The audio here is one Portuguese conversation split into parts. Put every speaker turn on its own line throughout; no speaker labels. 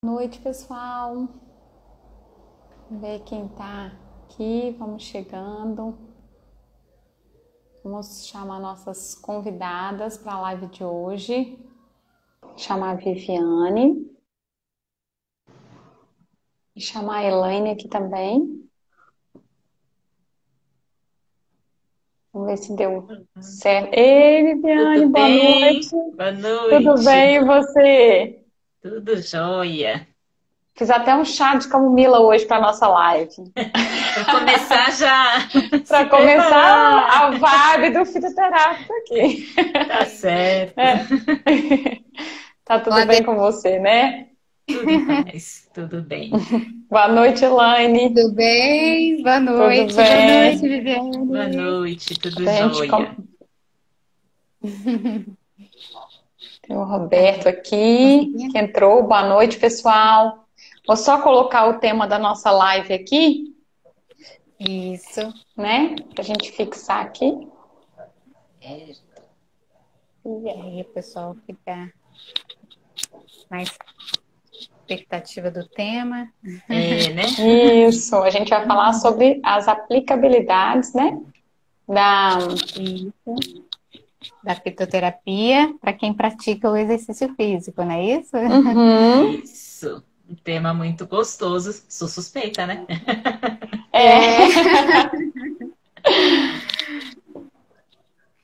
Boa noite, pessoal. Vamos ver quem tá aqui. Vamos chegando. Vamos chamar nossas convidadas para a live de hoje. Chamar a Viviane. E chamar a Elaine aqui também. Vamos ver se deu certo. Ei, Viviane,
Tudo
boa noite.
bem? Boa
Tudo
noite.
bem, e você?
Tudo jóia.
Fiz até um chá de camomila hoje para nossa live.
Para começar já se
Para começar
preparar.
a vibe do fitoterápico aqui.
Tá certo.
É. Tá tudo
Olá,
bem com você, né?
Tudo em paz. Tudo bem.
Boa noite, Elaine.
tudo bem?
Tudo
Boa noite,
bem?
Boa
Viviane.
noite. Tudo
Gente,
jóia.
tem o
Tá
Roberto aqui, que
conseguindo?
entrou. Boa noite, pessoal. Vou só colocar o tema da nossa live aqui,
Isso.
né? Pra gente fixar aqui.
É,
E aí, o pessoal fica na expectativa do tema.
né?
Isso, a gente vai falar sobre as aplicabilidades, né? Da...
Isso. Da fitoterapia para quem pratica o exercício físico, não é isso?
Uhum.
Isso. Um tema muito gostoso. Sou suspeita, né?
É.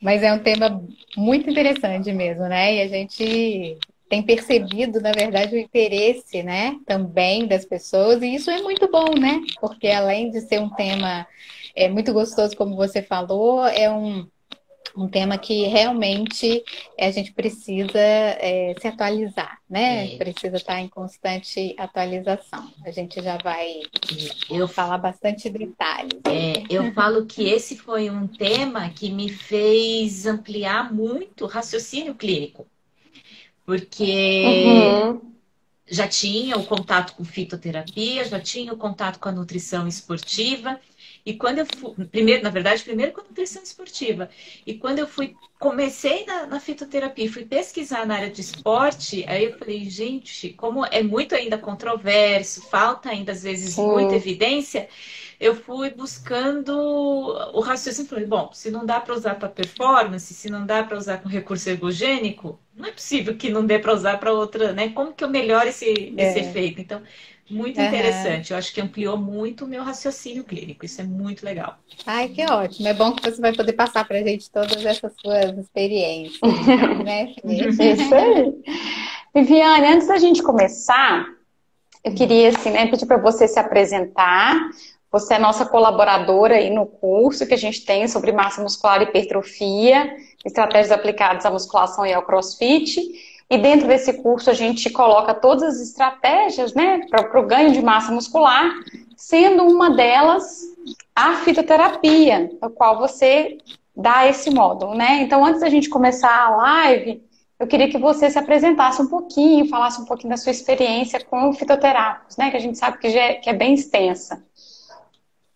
Mas é um tema muito interessante mesmo, né? E a gente tem percebido, na verdade, o interesse, né, também das pessoas, e isso é muito bom, né? Porque além de ser um tema muito gostoso, como você falou, é um tema que realmente a gente precisa se atualizar, né?
É,
Precisa estar em constante atualização. A gente já vai
eu,
falar bastante detalhes aí.
eu falo que esse foi um tema que me fez ampliar muito o raciocínio clínico. Porque
Uhum.
já tinha o contato com fitoterapia, já tinha o contato com a nutrição esportiva. E quando eu fui, primeiro, na verdade, primeiro com a nutrição esportiva. E quando eu fui, comecei na fitoterapia, fui pesquisar na área de esporte, aí eu falei, gente, como é muito ainda controverso, falta ainda às vezes muita
Sim.
evidência, eu fui buscando o raciocínio. Falei, bom, se não dá para usar para performance, se não dá para usar com recurso ergogênico, não é possível que não dê para usar para outra, né? Como que eu melhoro esse
É.
efeito? Então, muito
Aham.
interessante. Eu acho que ampliou muito o meu raciocínio clínico. Isso é muito legal.
Ai, que ótimo. É bom que você vai poder passar para a gente todas essas suas experiências, então, né, Fê?
Isso aí. Viviane, antes da gente começar, eu queria, assim, né, pedir para você se apresentar. Você é nossa colaboradora aí no curso que a gente tem sobre massa muscular e hipertrofia, estratégias aplicadas à musculação e ao CrossFit. E dentro desse curso a gente coloca todas as estratégias, né, para o ganho de massa muscular, sendo uma delas a fitoterapia, a qual você dá esse módulo, né? Então, antes da gente começar a live, eu queria que você se apresentasse um pouquinho, falasse um pouquinho da sua experiência com fitoterápicos, né? Que a gente sabe que é bem extensa.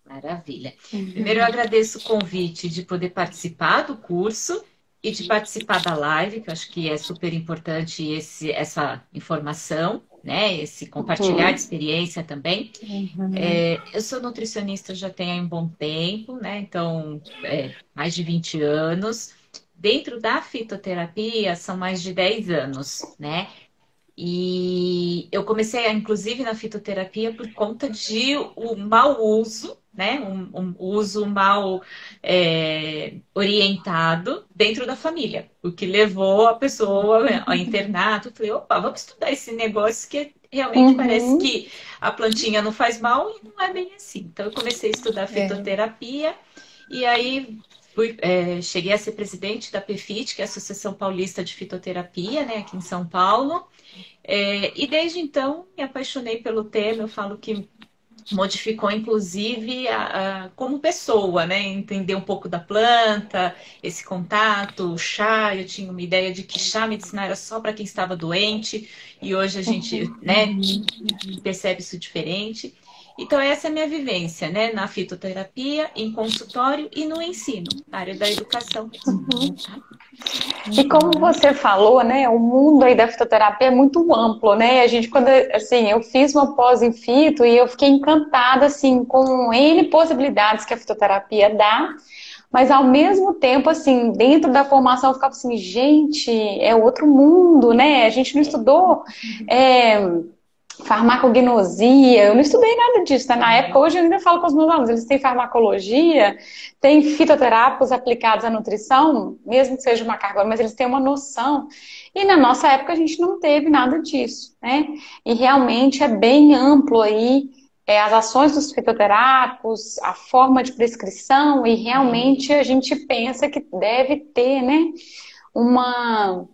Maravilha. Primeiro, eu agradeço o convite de poder participar do curso e de participar da live, que eu acho que é super importante essa informação, né? Esse compartilhar de
Uhum.
experiência também.
Uhum.
Eu sou nutricionista já tem um bom tempo, né? Então, mais de 20 anos. Dentro da fitoterapia, são mais de 10 anos, né? E eu comecei, inclusive, na fitoterapia por conta de o mau uso, né? Um uso mal orientado dentro da família, o que levou a pessoa ao internato. Eu falei, opa, vamos estudar esse negócio que realmente parece
Uhum.
que a plantinha não faz mal e não é bem assim. Então, eu comecei a estudar
É.
fitoterapia e aí cheguei a ser presidente da PFIT, que é a Associação Paulista de Fitoterapia, né, aqui em São Paulo. E desde então me apaixonei pelo tema. Eu falo que modificou inclusive como pessoa, né? Entender um pouco da planta, esse contato, o chá. Eu tinha uma ideia de que chá medicinal era só para quem estava doente, e hoje a gente, né, percebe isso diferente. Então, essa é a minha vivência, né? Na fitoterapia, em consultório e no ensino, na área da educação mesmo. Tá?
E como você falou, né, o mundo aí da fitoterapia é muito amplo, né? A gente, quando, assim, eu fiz uma pós em fito e eu fiquei encantada, assim, com N possibilidades que a fitoterapia dá, mas ao mesmo tempo, assim, dentro da formação eu ficava assim, gente, é outro mundo, né? A gente não estudou farmacognosia, eu não estudei nada disso, né? Na época, hoje eu ainda falo com os meus alunos, eles têm farmacologia, têm fitoterápicos aplicados à nutrição, mesmo que seja uma carga, mas eles têm uma noção. E na nossa época a gente não teve nada disso, né? E realmente é bem amplo aí as ações dos fitoterápicos, a forma de prescrição, e realmente a gente pensa que deve ter, né, uma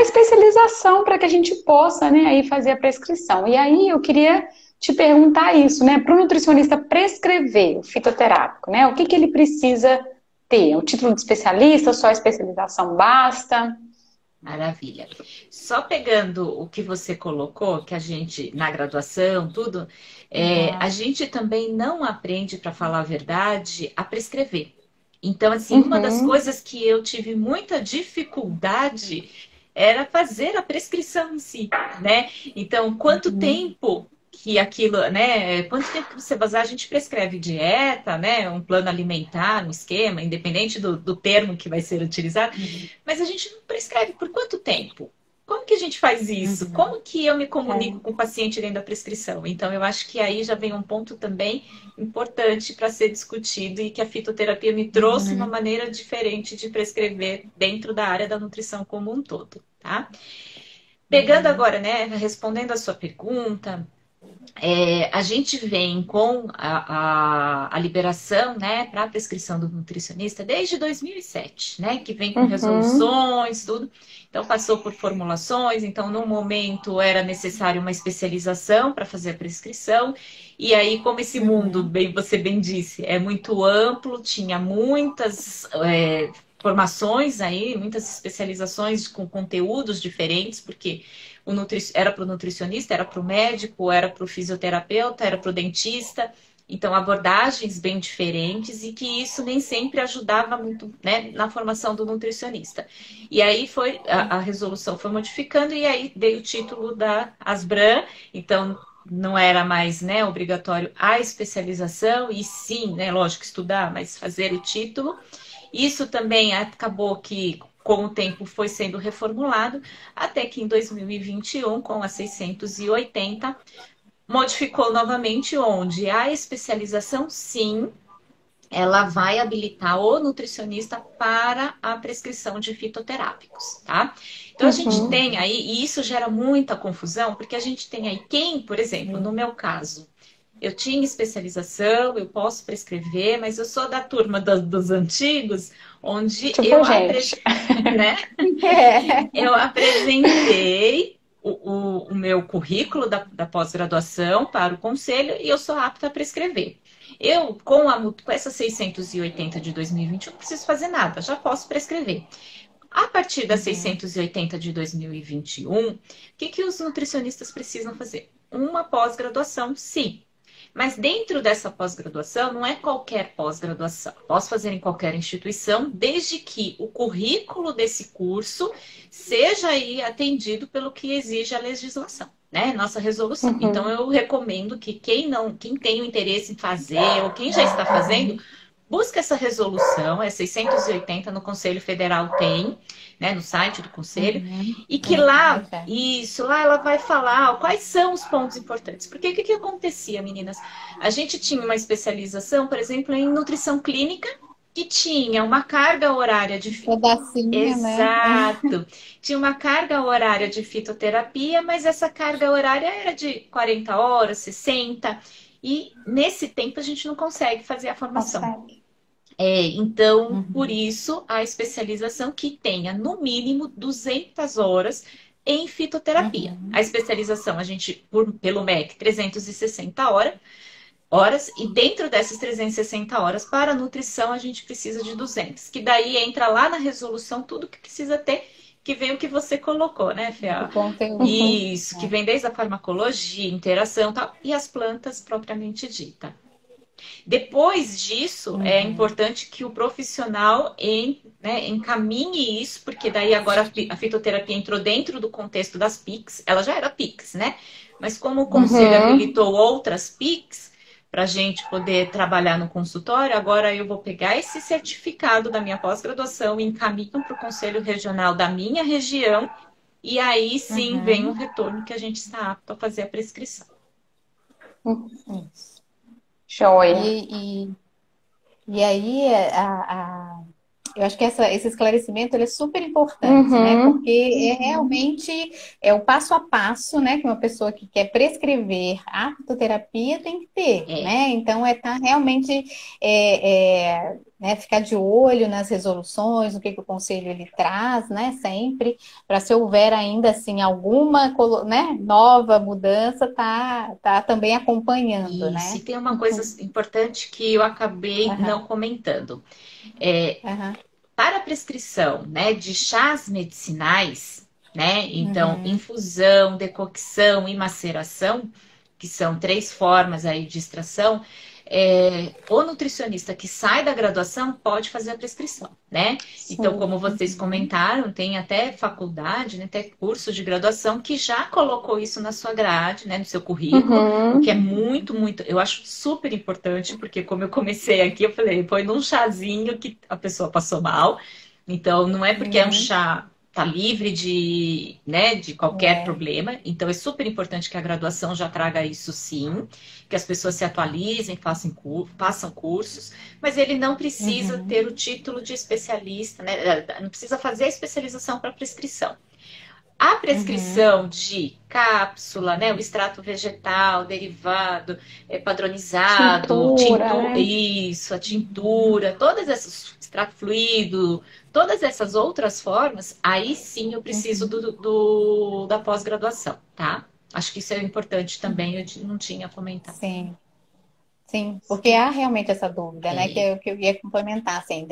especialização para que a gente possa, né, aí fazer a prescrição. E aí eu queria te perguntar isso, né, para o nutricionista prescrever o fitoterápico, né, o que ele precisa ter? O título de especialista, só a especialização basta?
Maravilha. Só pegando o que você colocou, que a gente, na graduação, tudo, a gente também não aprende, para falar a verdade, a prescrever. Então, assim, uma das coisas que eu tive muita dificuldade era fazer a prescrição em si, né? Então, quanto tempo que aquilo, né? Quanto tempo que você basar, a gente prescreve dieta, né? Um plano alimentar, um esquema, independente do termo que vai ser utilizado, mas a gente não prescreve por quanto tempo? Como que a gente faz isso? Como que eu me comunico com o paciente dentro da prescrição? Então, eu acho que aí já vem um ponto também importante para ser discutido e que a fitoterapia me trouxe uma maneira diferente de prescrever dentro da área da nutrição como um todo, tá? Pegando agora, né, respondendo a sua pergunta, a gente vem com a liberação, né, para a prescrição do nutricionista desde 2007, né, que vem com resoluções, tudo. Então, passou por formulações. Então, no momento, era necessário uma especialização para fazer a prescrição. E aí, como esse mundo, bem, você bem disse, é muito amplo, tinha muitas formações aí, muitas especializações com conteúdos diferentes, porque era para o nutricionista, era para o médico, era para o fisioterapeuta, era para o dentista. Então, abordagens bem diferentes e que isso nem sempre ajudava muito, né, na formação do nutricionista. E aí foi a resolução foi modificando e aí veio o título da Asbram. Então, não era mais, né, obrigatório a especialização e sim, né, lógico, estudar, mas fazer o título. Isso também acabou que com o tempo foi sendo reformulado, até que em 2021, com a 680, modificou novamente, onde a especialização, sim, ela vai habilitar o nutricionista para a prescrição de fitoterápicos, tá? Então, a gente tem aí, e isso gera muita confusão, porque a gente tem aí quem, por exemplo, no meu caso, eu tinha especialização, eu posso prescrever, mas eu sou da turma dos antigos, onde
tipo
né? Eu apresentei o meu currículo da pós-graduação para o conselho e eu sou apta a prescrever. Eu, com essa 680 de 2021, não preciso fazer nada, já posso prescrever. A partir da 680 de 2021, o que os nutricionistas precisam fazer? Uma pós-graduação, sim. Mas dentro dessa pós-graduação, não é qualquer pós-graduação. Posso fazer em qualquer instituição, desde que o currículo desse curso seja aí atendido pelo que exige a legislação, né? Nossa resolução. Então, eu recomendo que quem tem o interesse em fazer, ou quem já está fazendo, busca essa resolução, é 680, no Conselho Federal tem, né, no site do Conselho, e que lá ela vai falar quais são os pontos importantes. Porque o que acontecia, meninas? A gente tinha uma especialização, por exemplo, em nutrição clínica, que tinha uma carga horária de Exato. Tinha uma carga horária de fitoterapia, mas essa carga horária era de 40 horas, 60, e nesse tempo a gente não consegue fazer a formação. Então, por isso, a especialização que tenha, no mínimo, 200 horas em fitoterapia. A especialização, a gente, pelo MEC, 360 horas, e dentro dessas 360 horas, para a nutrição, a gente precisa de 200. Que daí entra lá na resolução tudo que precisa ter, que vem o que você colocou, né, Fia? Isso, que vem desde a farmacologia, interação, tal, e as plantas propriamente dita. Depois disso, é
Uhum.
importante que o profissional encaminhe isso, porque daí agora a fitoterapia entrou dentro do contexto das PICs, ela já era PICs, né? Mas como o conselho
Uhum.
habilitou outras PICs para a gente poder trabalhar no consultório, agora eu vou pegar esse certificado da minha pós-graduação e encaminho para o conselho regional da minha região, e aí sim vem o
Uhum.
retorno que a gente está apto a fazer a prescrição.
Isso.
Joia.
E aí, eu acho que esse esclarecimento ele é super importante, né? Porque
Uhum.
realmente o passo a passo, né? Que uma pessoa que quer prescrever a fitoterapia tem que ter,
É.
né? Então, estar realmente, né, ficar de olho nas resoluções, o que o conselho ele traz, né? Sempre, para se houver ainda, assim, alguma, né, nova mudança, tá também acompanhando,
Isso,
né?
e tem uma coisa importante que eu acabei
Aham,
não comentando. É,
aham,
para a prescrição, né, de chás medicinais, né, então
uhum,
infusão, decocção e maceração, que são 3 formas aí de extração, o nutricionista que sai da graduação pode fazer a prescrição, né? Então,
Sim.
como vocês
uhum.
comentaram, tem até faculdade, né, até curso de graduação que já colocou isso na sua grade, né, no seu currículo, o que é
Uhum.
muito, muito, eu acho super importante, porque como eu comecei aqui, eu falei, põe num chazinho que a pessoa passou mal. Então, não é porque é um
Uhum.
chá tá livre de, né, de qualquer
É.
problema. Então, é super importante que a graduação já traga isso sim, que as pessoas se atualizem, façam cursos, mas ele não precisa
Uhum.
ter o título de especialista, né? Não precisa fazer a especialização para prescrição. A
Uhum.
prescrição de cápsula, né, o extrato vegetal, derivado, padronizado,
Tintura, né?
isso, a
Uhum.
tintura, todas essas, extrato fluido, todas essas outras formas, aí sim eu preciso
Uhum.
da pós-graduação, tá? Acho que isso é importante também,
Uhum.
não tinha comentado.
Sim, sim, porque há realmente essa dúvida, né?
É.
Que eu ia complementar, assim,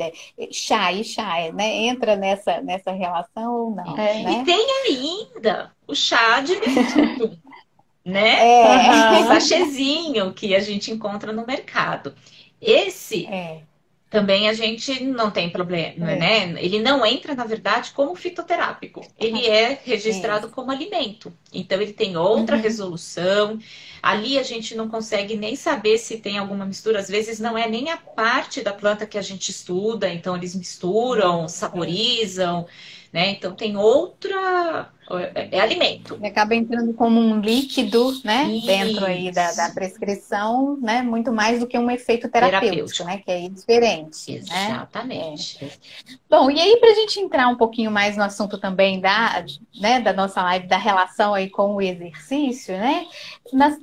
chá e chá, né? Entra nessa relação ou não,
E
né?
tem ainda o chá de befruto, né? O
É,
Aham.
sachêzinho que a gente encontra no mercado. Esse
é,
também a gente não tem problema,
é,
né? Ele não entra, na verdade, como fitoterápico. Ele é registrado
isso.
como alimento. Então, ele tem outra
Uhum.
resolução. Ali a gente não consegue nem saber se tem alguma mistura. Às vezes não é nem a parte da planta que a gente estuda. Então, eles misturam,
É.
saborizam, né? Então, tem outra. É alimento.
Ele acaba entrando como um líquido, né, dentro aí da
Isso.
prescrição, né, muito mais do que um efeito terapêutico,
Terapêutico.
né, que é diferente, né? É.
Exatamente.
Bom, e aí para a gente entrar um pouquinho mais no assunto também da nossa live, da relação aí com o exercício, né?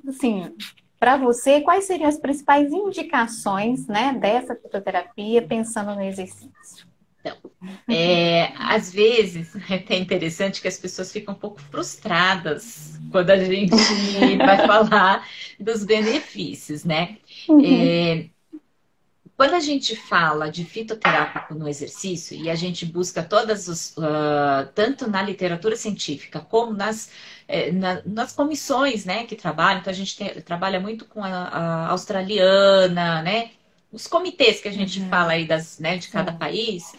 Assim, para você, quais seriam as principais indicações, né, dessa fitoterapia pensando no exercício?
Às vezes, é até interessante que as pessoas ficam um pouco frustradas quando a gente vai falar dos benefícios, né?
Uhum.
É, quando a gente fala de fitoterápico no exercício e a gente busca tanto na literatura científica como nas comissões, né, que trabalham, então a gente trabalha muito com a australiana, né, os comitês que a gente fala
Uhum,
aí né, de cada
sim.
país,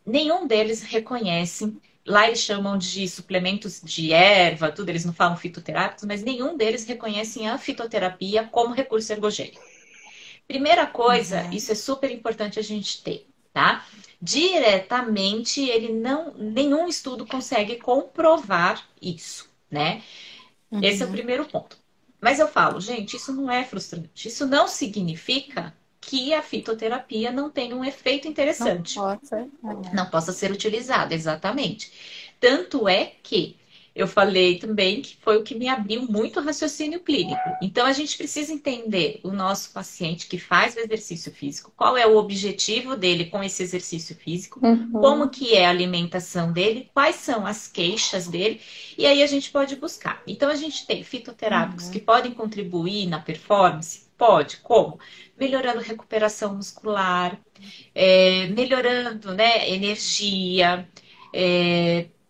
nenhum deles reconhece. Lá eles chamam de suplementos de erva, tudo, eles não falam fitoterápicos, mas nenhum deles reconhece a fitoterapia como recurso ergogênico. Primeira coisa,
Uhum,
isso é super importante a gente ter, tá? Diretamente, nenhum estudo consegue comprovar isso, né? Esse é o
uhum.
primeiro ponto. Mas eu falo, gente, isso não é frustrante. Isso não significa que a fitoterapia não tenha um efeito
Não
interessante,
posso.
não possa ser utilizada, exatamente. Tanto é que eu falei também que foi o que me abriu muito o raciocínio clínico. Então, a gente precisa entender o nosso paciente que faz o exercício físico, qual é o objetivo dele com esse exercício físico, como
Uhum.
que é a alimentação dele, quais são as queixas dele, e aí a gente pode buscar. Então, a gente tem fitoterápicos que
Uhum,
podem contribuir na performance? Pode. Como? Melhorando a recuperação muscular, melhorando, né, energia,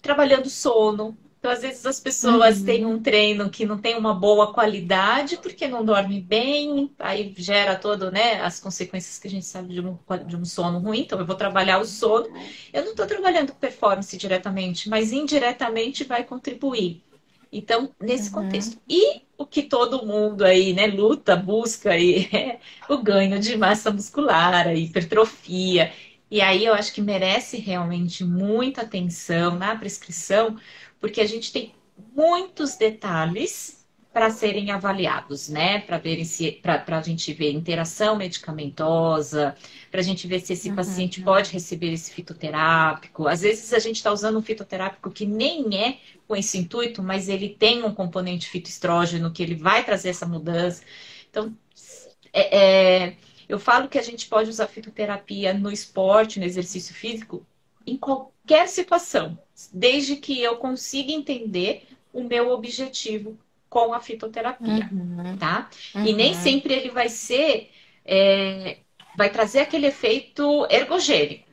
trabalhando sono. Então, às vezes, as pessoas têm um treino que não tem uma boa qualidade, porque não dorme bem, aí gera todo, né, as consequências que a gente sabe de um sono ruim. Então, eu vou trabalhar o sono. Eu não estou trabalhando performance diretamente, mas indiretamente vai contribuir. Então, nesse contexto. E o que todo mundo aí, né, luta, busca aí, é o ganho de massa muscular, a hipertrofia. E aí eu acho que merece realmente muita atenção na prescrição, porque a gente tem muitos detalhes para serem avaliados, né? Para ver se, para a gente ver interação medicamentosa, para a gente ver se esse paciente pode receber esse fitoterápico. Às vezes a gente está usando um fitoterápico que nem é com esse intuito, mas ele tem um componente fitoestrógeno que ele vai trazer essa mudança. Então, eu falo que a gente pode usar fitoterapia no esporte, no exercício físico, em qualquer situação, desde que eu consiga entender o meu objetivo com a fitoterapia, tá? E nem sempre ele vai ser, vai trazer aquele efeito ergogênico.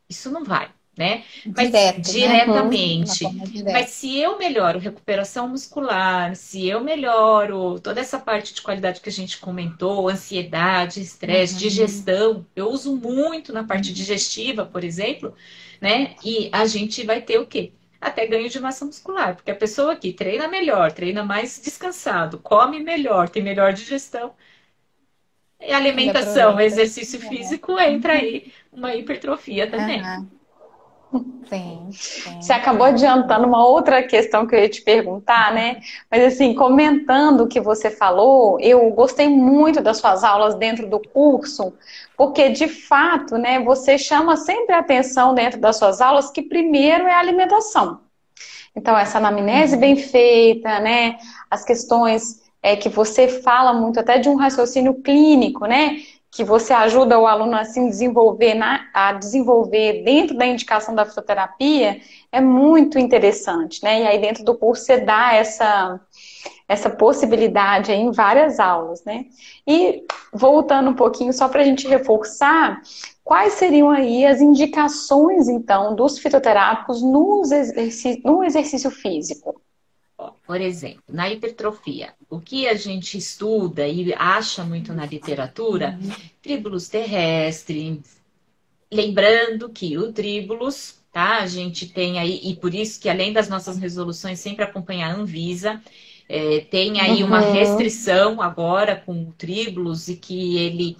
Isso não vai, né? Mas diretamente. Mas se eu melhoro recuperação muscular, se eu melhoro toda essa parte de qualidade que a gente comentou, ansiedade, estresse, digestão, eu uso muito na parte digestiva, por exemplo, né? E a gente vai ter o quê? Até ganho de massa muscular, porque a pessoa que treina melhor, treina mais descansado, come melhor, tem melhor digestão, e alimentação, exercício físico, entra aí uma hipertrofia também.
Sim.
Você acabou adiantando uma outra questão que eu ia te perguntar, né? Mas assim, comentando o que você falou, eu gostei muito das suas aulas dentro do curso, porque de fato, né, você chama sempre a atenção dentro das suas aulas que primeiro é a alimentação. Então, essa anamnese bem feita, né? As questões que você fala muito até de um raciocínio clínico, né? Que você ajuda o aluno assim, a desenvolver dentro da indicação da fitoterapia, é muito interessante, né? E aí dentro do curso você dá essa possibilidade aí em várias aulas, né? E voltando um pouquinho, só para a gente reforçar, quais seriam aí as indicações, então, dos fitoterápicos no exercício físico?
Por exemplo, na hipertrofia, o que a gente estuda e acha muito na literatura, tríbulos terrestres, lembrando que o tríbulos, tá? A gente tem aí, e por isso que além das nossas resoluções, sempre acompanhar a Anvisa, tem aí uma restrição agora com o tríbulos e que ele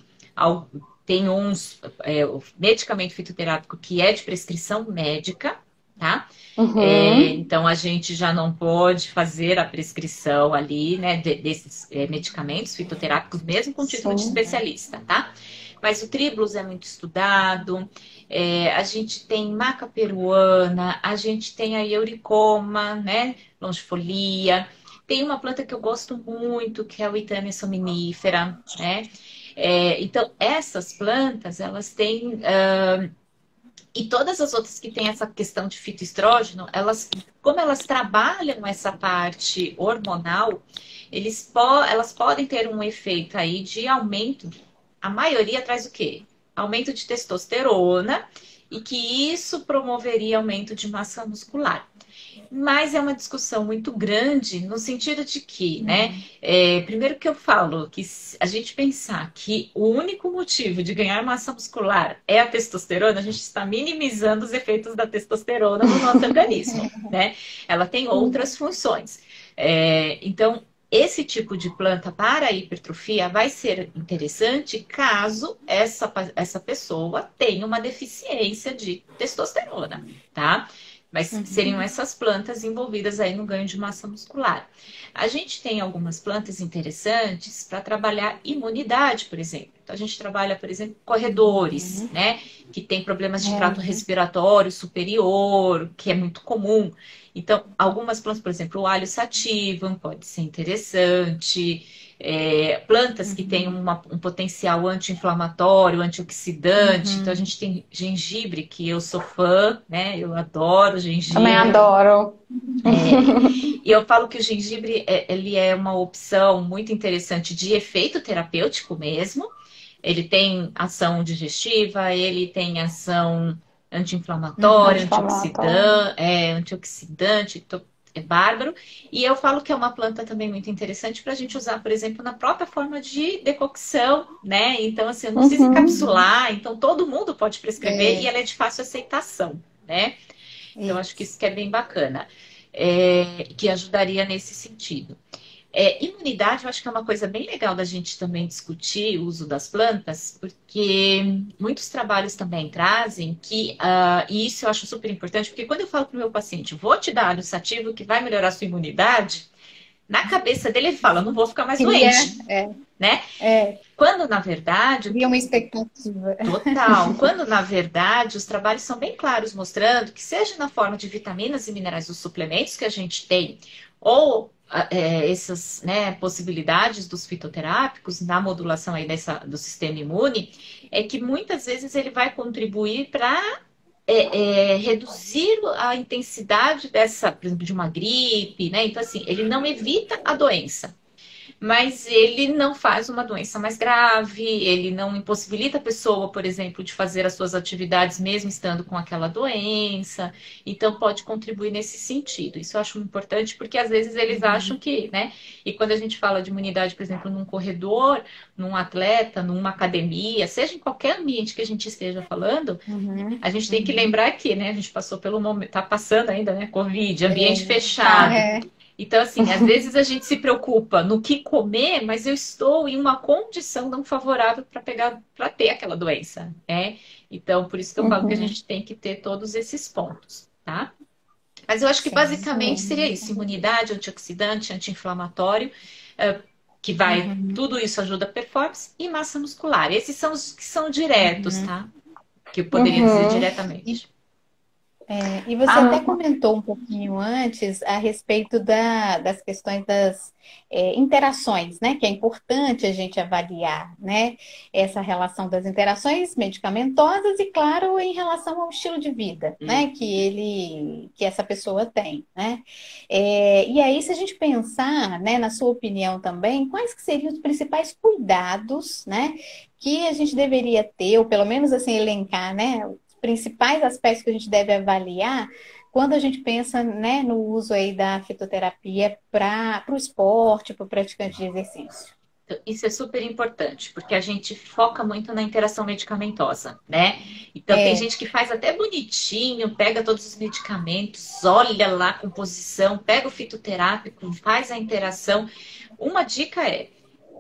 tem o medicamento fitoterápico que é de prescrição médica, tá? Então a gente já não pode fazer a prescrição ali, né, desses medicamentos fitoterápicos, mesmo com título de especialista, tá? Mas o tríbulos é muito estudado, a gente tem maca peruana, a gente tem a euricoma, né, longifolia, tem uma planta que eu gosto muito, que é o Itânia sominifera, né? Então, essas plantas, elas têm... e todas as outras que têm essa questão de fitoestrógeno, como elas trabalham essa parte hormonal, elas podem ter um efeito aí de aumento. A maioria traz o quê? Aumento de testosterona e que isso promoveria aumento de massa muscular. Mas é uma discussão muito grande no sentido de que, né? Primeiro que eu falo que a gente pensar que o único motivo de ganhar massa muscular é a testosterona, a gente está minimizando os efeitos da testosterona no nosso organismo, né? Ela tem outras funções. Então, esse tipo de planta para a hipertrofia vai ser interessante caso essa pessoa tenha uma deficiência de testosterona, tá? Mas seriam essas plantas envolvidas aí no ganho de massa muscular. A gente tem algumas plantas interessantes para trabalhar imunidade, por exemplo. Então, a gente trabalha, por exemplo, corredores, né? Que tem problemas de trato respiratório superior, que é muito comum. Então, algumas plantas, por exemplo, o alho sativum pode ser interessante. Plantas que têm um potencial anti-inflamatório, antioxidante. Então, a gente tem gengibre, que eu sou fã, né? Eu adoro gengibre.
Também adoro.
E eu falo que o gengibre ele é uma opção muito interessante de efeito terapêutico mesmo. Ele tem ação digestiva, ele tem ação anti-inflamatória, antioxidante. Então, é bárbaro. E eu falo que é uma planta também muito interessante para a gente usar, por exemplo, na própria forma de decocção, né? Então, assim, não precisa encapsular, então todo mundo pode prescrever e ela é de fácil aceitação, né? Então, acho que isso que é bem bacana, que ajudaria nesse sentido. Imunidade, eu acho que é uma coisa bem legal da gente também discutir o uso das plantas, porque muitos trabalhos também trazem que, e isso eu acho super importante, porque quando eu falo para o meu paciente, vou te dar alho sativa que vai melhorar a sua imunidade, na cabeça dele ele fala, não vou ficar mais doente, né? Quando, na verdade...
Cria uma expectativa.
Total. Quando, na verdade, os trabalhos são bem claros, mostrando que seja na forma de vitaminas e minerais dos suplementos que a gente tem, ou essas, né, possibilidades dos fitoterápicos na modulação aí do sistema imune, é que muitas vezes ele vai contribuir para reduzir a intensidade dessa, por exemplo, de uma gripe, né? Então, assim, ele não evita a doença, mas ele não faz uma doença mais grave, ele não impossibilita a pessoa, por exemplo, de fazer as suas atividades mesmo estando com aquela doença. Então, pode contribuir nesse sentido. Isso eu acho importante, porque às vezes eles acham que, né? E quando a gente fala de imunidade, por exemplo, num corredor, num atleta, numa academia, seja em qualquer ambiente que a gente esteja falando, a gente tem que lembrar que, né? A gente passou pelo momento, tá passando ainda, né? Covid, ambiente fechado. Então, assim, às vezes a gente se preocupa no que comer, mas eu estou em uma condição não favorável para ter aquela doença, né? Então, por isso que eu falo que a gente tem que ter todos esses pontos, tá? Mas eu acho que basicamente seria isso: imunidade, antioxidante, anti-inflamatório, que vai, tudo isso ajuda a performance, e massa muscular. Esses são os que são diretos, tá? Que eu poderia dizer diretamente.
E você até comentou um pouquinho antes a respeito das questões das interações, né? Que é importante a gente avaliar, né? Essa relação das interações medicamentosas e, claro, em relação ao estilo de vida, né? Que essa pessoa tem, né? E aí, se a gente pensar, né, na sua opinião também, quais que seriam os principais cuidados, né? Que a gente deveria ter, ou pelo menos assim, elencar, né? Principais aspectos que a gente deve avaliar quando a gente pensa, né, no uso aí da fitoterapia para o esporte, para o praticante de exercício.
Isso é super importante, porque a gente foca muito na interação medicamentosa, né? Então, tem gente que faz até bonitinho, pega todos os medicamentos, olha lá a composição, pega o fitoterápico, faz a interação. Uma dica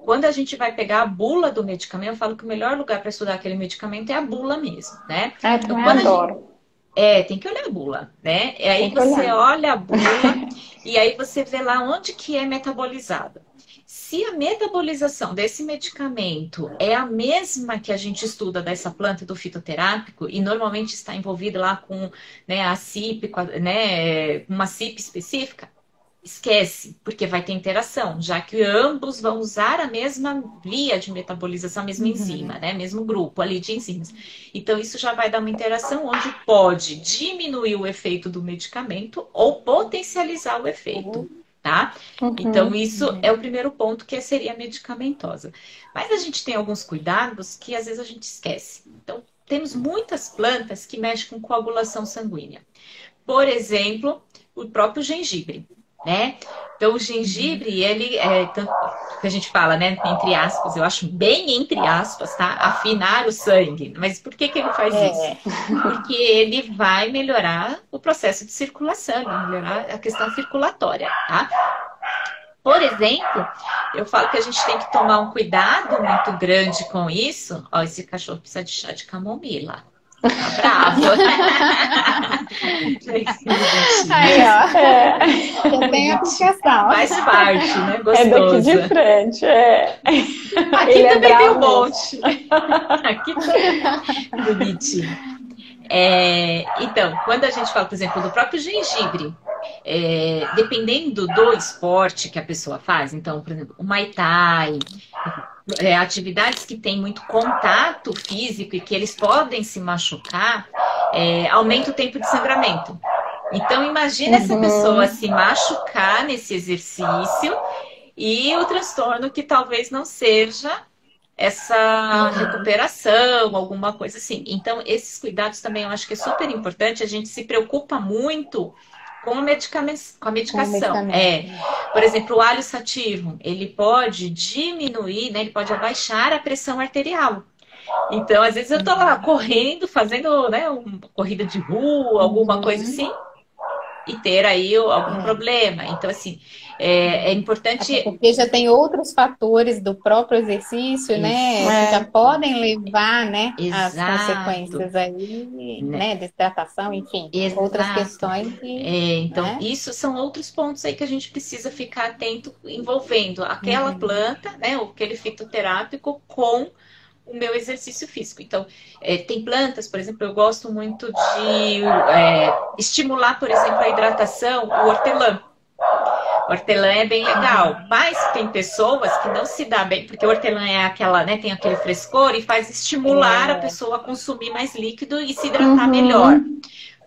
quando a gente vai pegar a bula do medicamento, eu falo que o melhor lugar para estudar aquele medicamento é a bula mesmo, né?
Então, eu adoro.
Tem que olhar a bula, né? E aí você olha a bula e aí você vê lá onde que é metabolizado. Se a metabolização desse medicamento é a mesma que a gente estuda dessa planta do fitoterápico, e normalmente está envolvida lá com, né, a CIP, né, uma CIP específica, esquece, porque vai ter interação, já que ambos vão usar a mesma via de metabolização, a mesma enzima, né? Mesmo grupo ali de enzimas. Então, isso já vai dar uma interação onde pode diminuir o efeito do medicamento ou potencializar o efeito, tá? Então, isso é o primeiro ponto, que seria medicamentosa. Mas a gente tem alguns cuidados que às vezes a gente esquece. Então, temos muitas plantas que mexem com coagulação sanguínea. Por exemplo, o próprio gengibre, né? Então, o gengibre, ele tanto que a gente fala, né, entre aspas, eu acho bem entre aspas, tá? Afinar o sangue. Mas por que ele faz isso? Porque ele vai melhorar o processo de circulação, vai melhorar a questão circulatória, tá? Por exemplo, eu falo que a gente tem que tomar um cuidado muito grande com isso. Ó, esse cachorro precisa de chá de camomila. Tá bravo.
Aí, ó. Já tem aplicação.
Faz parte, né? Gostoso.
É daqui de frente,
Aqui ele também tem um monte. Aqui também. Bonitinho. Então, quando a gente fala, por exemplo, do próprio gengibre, dependendo do esporte que a pessoa faz, então, por exemplo, o Muay Thai, atividades que têm muito contato físico e que eles podem se machucar, aumenta o tempo de sangramento. Então, imagina essa pessoa se machucar nesse exercício e o transtorno que talvez não seja essa recuperação, alguma coisa assim. Então, esses cuidados também eu acho que é super importante. A gente se preocupa muito com a
Com
medicação.
medicamento.
Por exemplo, o alho sativum, ele pode diminuir, né? Ele pode abaixar a pressão arterial. Então, às vezes eu tô lá correndo, fazendo, né, uma corrida de rua, alguma coisa
Uhum.
assim, e ter aí algum
É.
problema. Então, assim, é
Até
importante.
porque já tem outros fatores do próprio exercício, né, que já
É.
podem levar, né, às
Exato,
consequências aí,
né?
né, desidratação, enfim, outras
Exato.
questões que,
Então,
né?
isso são outros pontos aí que a gente precisa ficar atento envolvendo aquela
Uhum.
planta, né, ou aquele fitoterápico com o meu exercício físico. Então, tem plantas, por exemplo, eu gosto muito de estimular, por exemplo, a hidratação, o hortelã. O hortelã é bem legal,
Uhum.
mas tem pessoas que não se dá bem, porque o hortelã é aquela, né, tem aquele frescor e faz estimular a
É,
pessoa a consumir mais líquido e se hidratar melhor.
Uhum.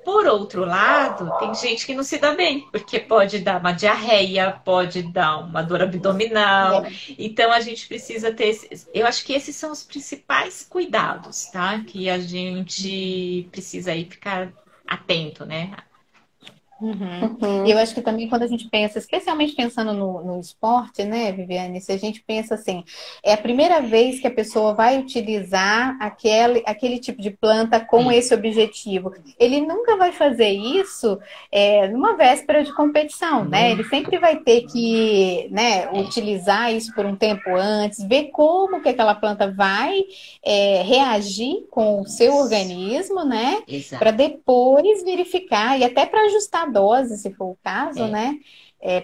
Por outro lado, tem gente que não se dá bem, porque pode dar uma diarreia, pode dar uma dor abdominal.
é.
Então a gente precisa ter. Eu acho que esses são os principais cuidados, tá? Que a gente precisa aí ficar atento, né?
Uhum. E eu
Uhum.
acho que também quando a gente pensa, especialmente pensando no esporte, né, Viviane, se a gente pensa assim, é a primeira vez que a pessoa vai utilizar aquele tipo de planta com
É,
esse objetivo. Ele nunca vai fazer isso numa véspera de competição, né? Ele
nunca.
sempre vai ter que, né,
É,
utilizar isso por um tempo antes, ver como que aquela planta vai reagir com o seu
isso.
organismo, né? Para
Exato.
depois verificar e até para ajustar a dose, se for o caso,
É,
né?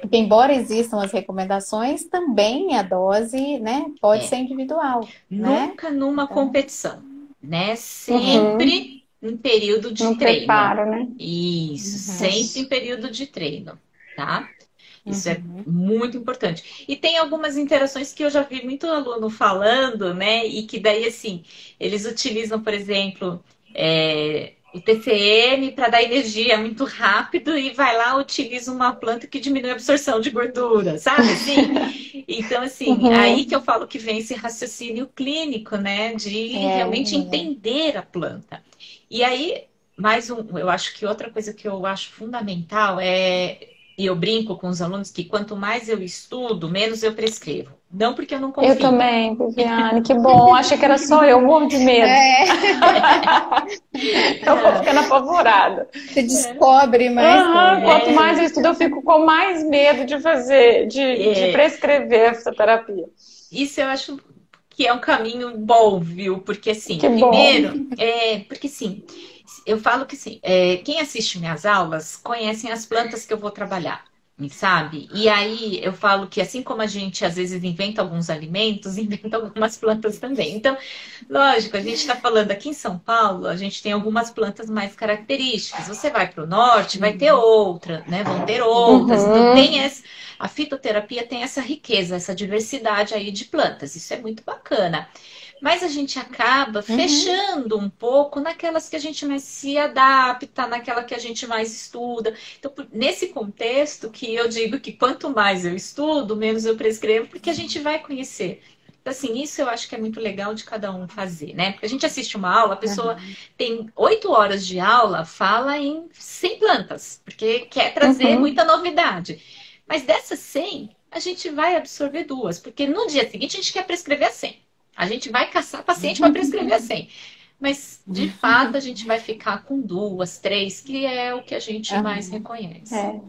Porque embora existam as recomendações, também a dose, né, pode
é.
ser individual, né?
Nunca numa
Então,
competição, né?
Uhum.
Sempre em período de
No
treino.
preparo, né?
Isso,
uhum,
sempre em
Isso.
período de treino, tá? Isso é
uhum,
muito importante. E tem algumas interações que eu já vi muito aluno falando, né? E que daí, assim, eles utilizam, por exemplo, o TCM para dar energia muito rápido e vai lá, utiliza uma planta que diminui a absorção de gordura, sabe? Assim, então, assim, aí que eu
Uhum.
falo que vem esse raciocínio clínico, né? De realmente
é,
entender a planta. E aí, eu acho que outra coisa que eu acho fundamental e eu brinco com os alunos que quanto mais eu estudo, menos eu prescrevo. Não porque eu não
Eu
confio.
também, Viviane, que bom. Achei que era só eu, morro de medo.
é,
Eu vou ficando apavorada.
você descobre mais
Aham,
coisas,
quanto
né?
mais eu estudo, eu fico com mais medo de fazer, de
É,
prescrever a fisioterapia.
isso eu acho que é um caminho bom, viu? Porque assim,
Que bom.
primeiro, porque assim, eu falo que assim, quem assiste minhas aulas conhecem as plantas que eu vou trabalhar, sabe? E aí eu falo que assim como a gente às vezes inventa alguns alimentos, inventa algumas plantas também. Então, lógico, a gente está falando aqui em São Paulo, a gente tem algumas plantas mais características. Você vai para o norte, vai ter
Uhum,
outra, né? Vão ter outras. Então tem
Uhum,
essa, a fitoterapia tem essa riqueza, essa diversidade aí de plantas. Isso é muito bacana. Mas a gente acaba
uhum,
fechando um pouco naquelas que a gente mais se adapta, naquela que a gente mais estuda. Então, nesse contexto que eu digo que quanto mais eu estudo, menos eu prescrevo, porque a gente vai conhecer. Então, assim, isso eu acho que é muito legal de cada um fazer, né? Porque a gente assiste uma aula, a pessoa
uhum,
tem 8 horas de aula, fala em 100 plantas, porque quer trazer
uhum,
muita novidade. Mas dessas 100, a gente vai absorver duas, porque no dia seguinte a gente quer prescrever a 100. A gente vai caçar paciente para prescrever a 100. Mas, de fato, a gente vai ficar com duas, três, que é o que a gente mais
uhum.
reconhece.
é.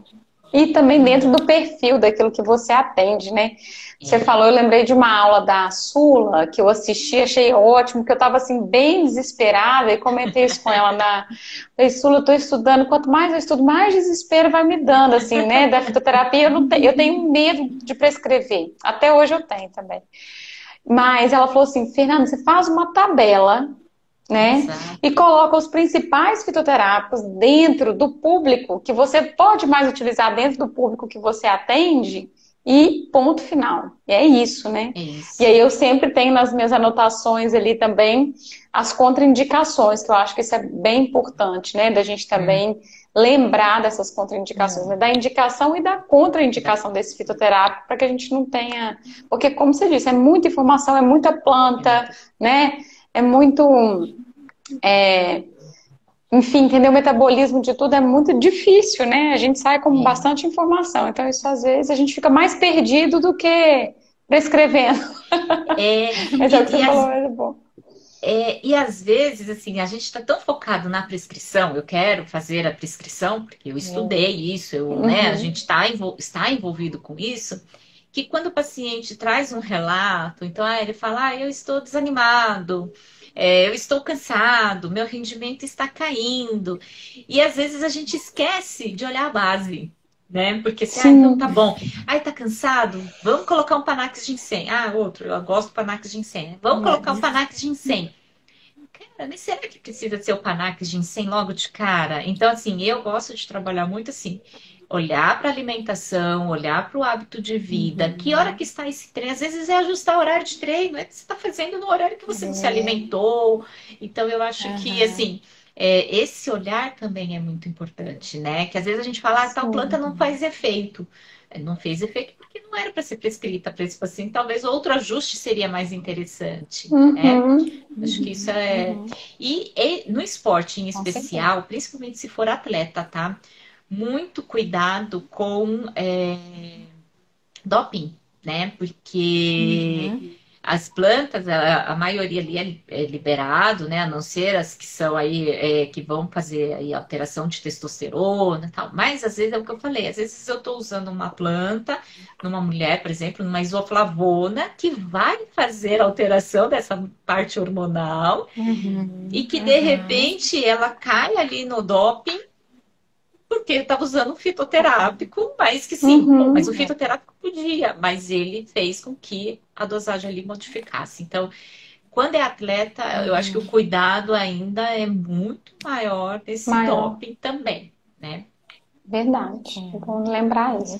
E também dentro
É,
do perfil daquilo que você atende, né? Você
É,
falou, eu lembrei de uma aula da Sula que eu assisti, achei ótimo, que eu estava assim bem desesperada e comentei isso com ela falei, Sula, eu estou estudando, quanto mais eu estudo, mais desespero vai me dando, assim, né? Da fitoterapia, eu, não eu tenho medo de prescrever. Até hoje eu tenho também. Mas ela falou assim, Fernanda, você faz uma tabela, né? E
exato.
coloca os principais fitoterápicos dentro do público que você pode mais utilizar dentro do público que você atende e ponto final. E é isso, né?
É
E
isso.
aí eu sempre tenho nas minhas anotações ali também as contraindicações, que eu acho que isso é bem importante, né? Da gente
Hum,
também lembrar dessas contraindicações, né?
é,
Da indicação e da contraindicação desse fitoterápico, para que a gente não tenha. Porque, como você disse, é muita informação, é muita
é
planta,
muito.
né? É muito enfim, entender o metabolismo de tudo é muito difícil, né? A gente sai com bastante informação, então isso às vezes a gente fica mais perdido do que prescrevendo.
É,
Mas é o que você
e,
falou, é bom.
e às vezes, assim, a gente está tão focado na prescrição, eu quero fazer a prescrição, porque eu estudei isso, né, a gente está envolvido com isso, que quando o paciente traz um relato, então ele fala, eu estou desanimado, eu estou cansado, meu rendimento está caindo. E às vezes a gente esquece de olhar a base, né? Porque assim, então tá bom. Tá cansado? Vamos colocar um Panax ginseng. Outro, eu gosto do Panax ginseng. Vamos colocar um Panax ginseng. Cara, mas será que precisa ser o Panax ginseng logo de cara? Então, assim, eu gosto de trabalhar muito assim. Olhar para a alimentação, olhar para o hábito de vida, que hora que está esse treino? Às vezes é ajustar o horário de treino, é que você está fazendo no horário que você não se alimentou. Então, eu acho que, assim, esse olhar também é muito importante, né? Que às vezes a gente fala, tal planta não faz efeito. Não fez efeito porque não era para ser prescrita para esse paciente. Talvez outro ajuste seria mais interessante, né? Acho que isso é... E no esporte em especial, principalmente se for atleta, tá? Muito cuidado com doping, né? Porque as plantas, a maioria ali é liberado, né? A não ser as que são aí, que vão fazer aí alteração de testosterona e tal. Mas às vezes é o que eu falei, às vezes eu estou usando uma planta numa mulher, por exemplo, numa isoflavona, que vai fazer alteração dessa parte hormonal e que de repente ela cai ali no doping porque ele estava usando um fitoterápico, mas que sim, mas o fitoterápico podia, mas ele fez com que a dosagem ali modificasse. Então, quando é atleta, eu acho que o cuidado ainda é muito maior desse doping também, né?
Verdade, vou lembrar isso.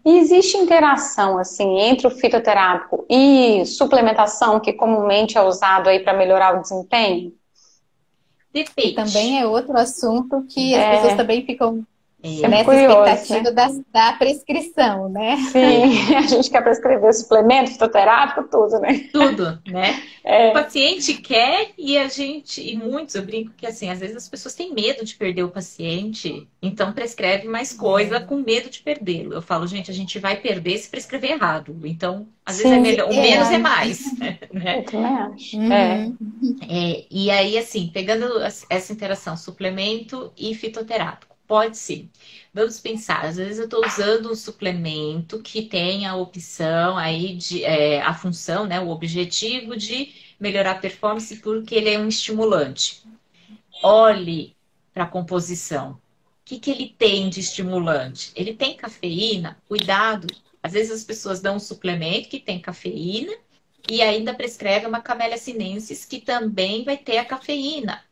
E existe interação, assim, entre o fitoterápico e suplementação, que comumente é usado aí para melhorar o desempenho?
Que também é outro assunto que as pessoas também ficam nessa
curioso,
expectativa, né? da prescrição, né?
Sim, a gente quer prescrever suplemento, fitoterápico, tudo, né?
Tudo, né? O paciente quer e muitos, eu brinco que assim, às vezes as pessoas têm medo de perder o paciente, então prescreve mais coisa com medo de perdê-lo. Eu falo, gente, a gente vai perder se prescrever errado. Então, às vezes é melhor, o menos é mais. Né?
Eu também acho.
E aí, assim, pegando essa interação, suplemento e fitoterápico, pode sim. Vamos pensar, às vezes eu estou usando um suplemento que tem a opção aí de a função, né, o objetivo de melhorar a performance porque ele é um estimulante. Olhe para a composição. O que ele tem de estimulante? Ele tem cafeína? Cuidado. Às vezes as pessoas dão um suplemento que tem cafeína e ainda prescreve uma Camellia sinensis que também vai ter a cafeína.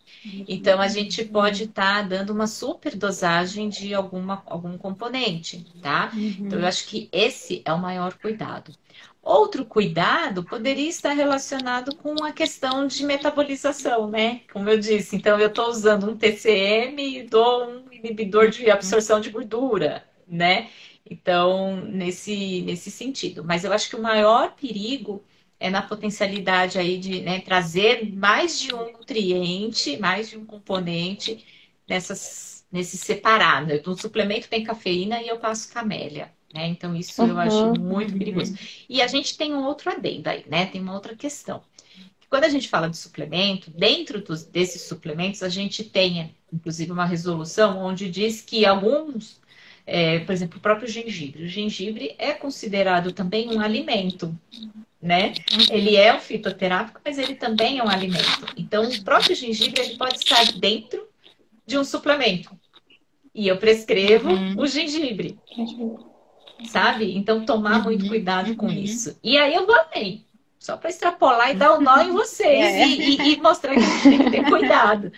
Então, a gente pode estar dando uma super dosagem de algum componente, tá? Então, eu acho que esse é o maior cuidado. Outro cuidado poderia estar relacionado com a questão de metabolização, né? Como eu disse, então eu estou usando um TCM e dou um inibidor de absorção de gordura, né? Então, nesse sentido. Mas eu acho que o maior perigo é na potencialidade aí de trazer mais de um nutriente, mais de um componente nesse separado. Então, o suplemento tem cafeína e eu passo camélia. Né? Então, isso eu acho muito perigoso. E a gente tem um outro adendo aí, né? Tem uma outra questão. Quando a gente fala de suplemento, dentro desses suplementos, a gente tem, inclusive, uma resolução onde diz que alguns, por exemplo, o próprio gengibre. O gengibre é considerado também um alimento, né? Ele é um fitoterápico, mas ele também é um alimento. Então, o próprio gengibre ele pode estar dentro de um suplemento. E eu prescrevo o gengibre. Sabe? Então, tomar muito cuidado com isso. E aí eu vou além. Só para extrapolar e dar um nó em vocês e mostrar que a gente tem que ter cuidado.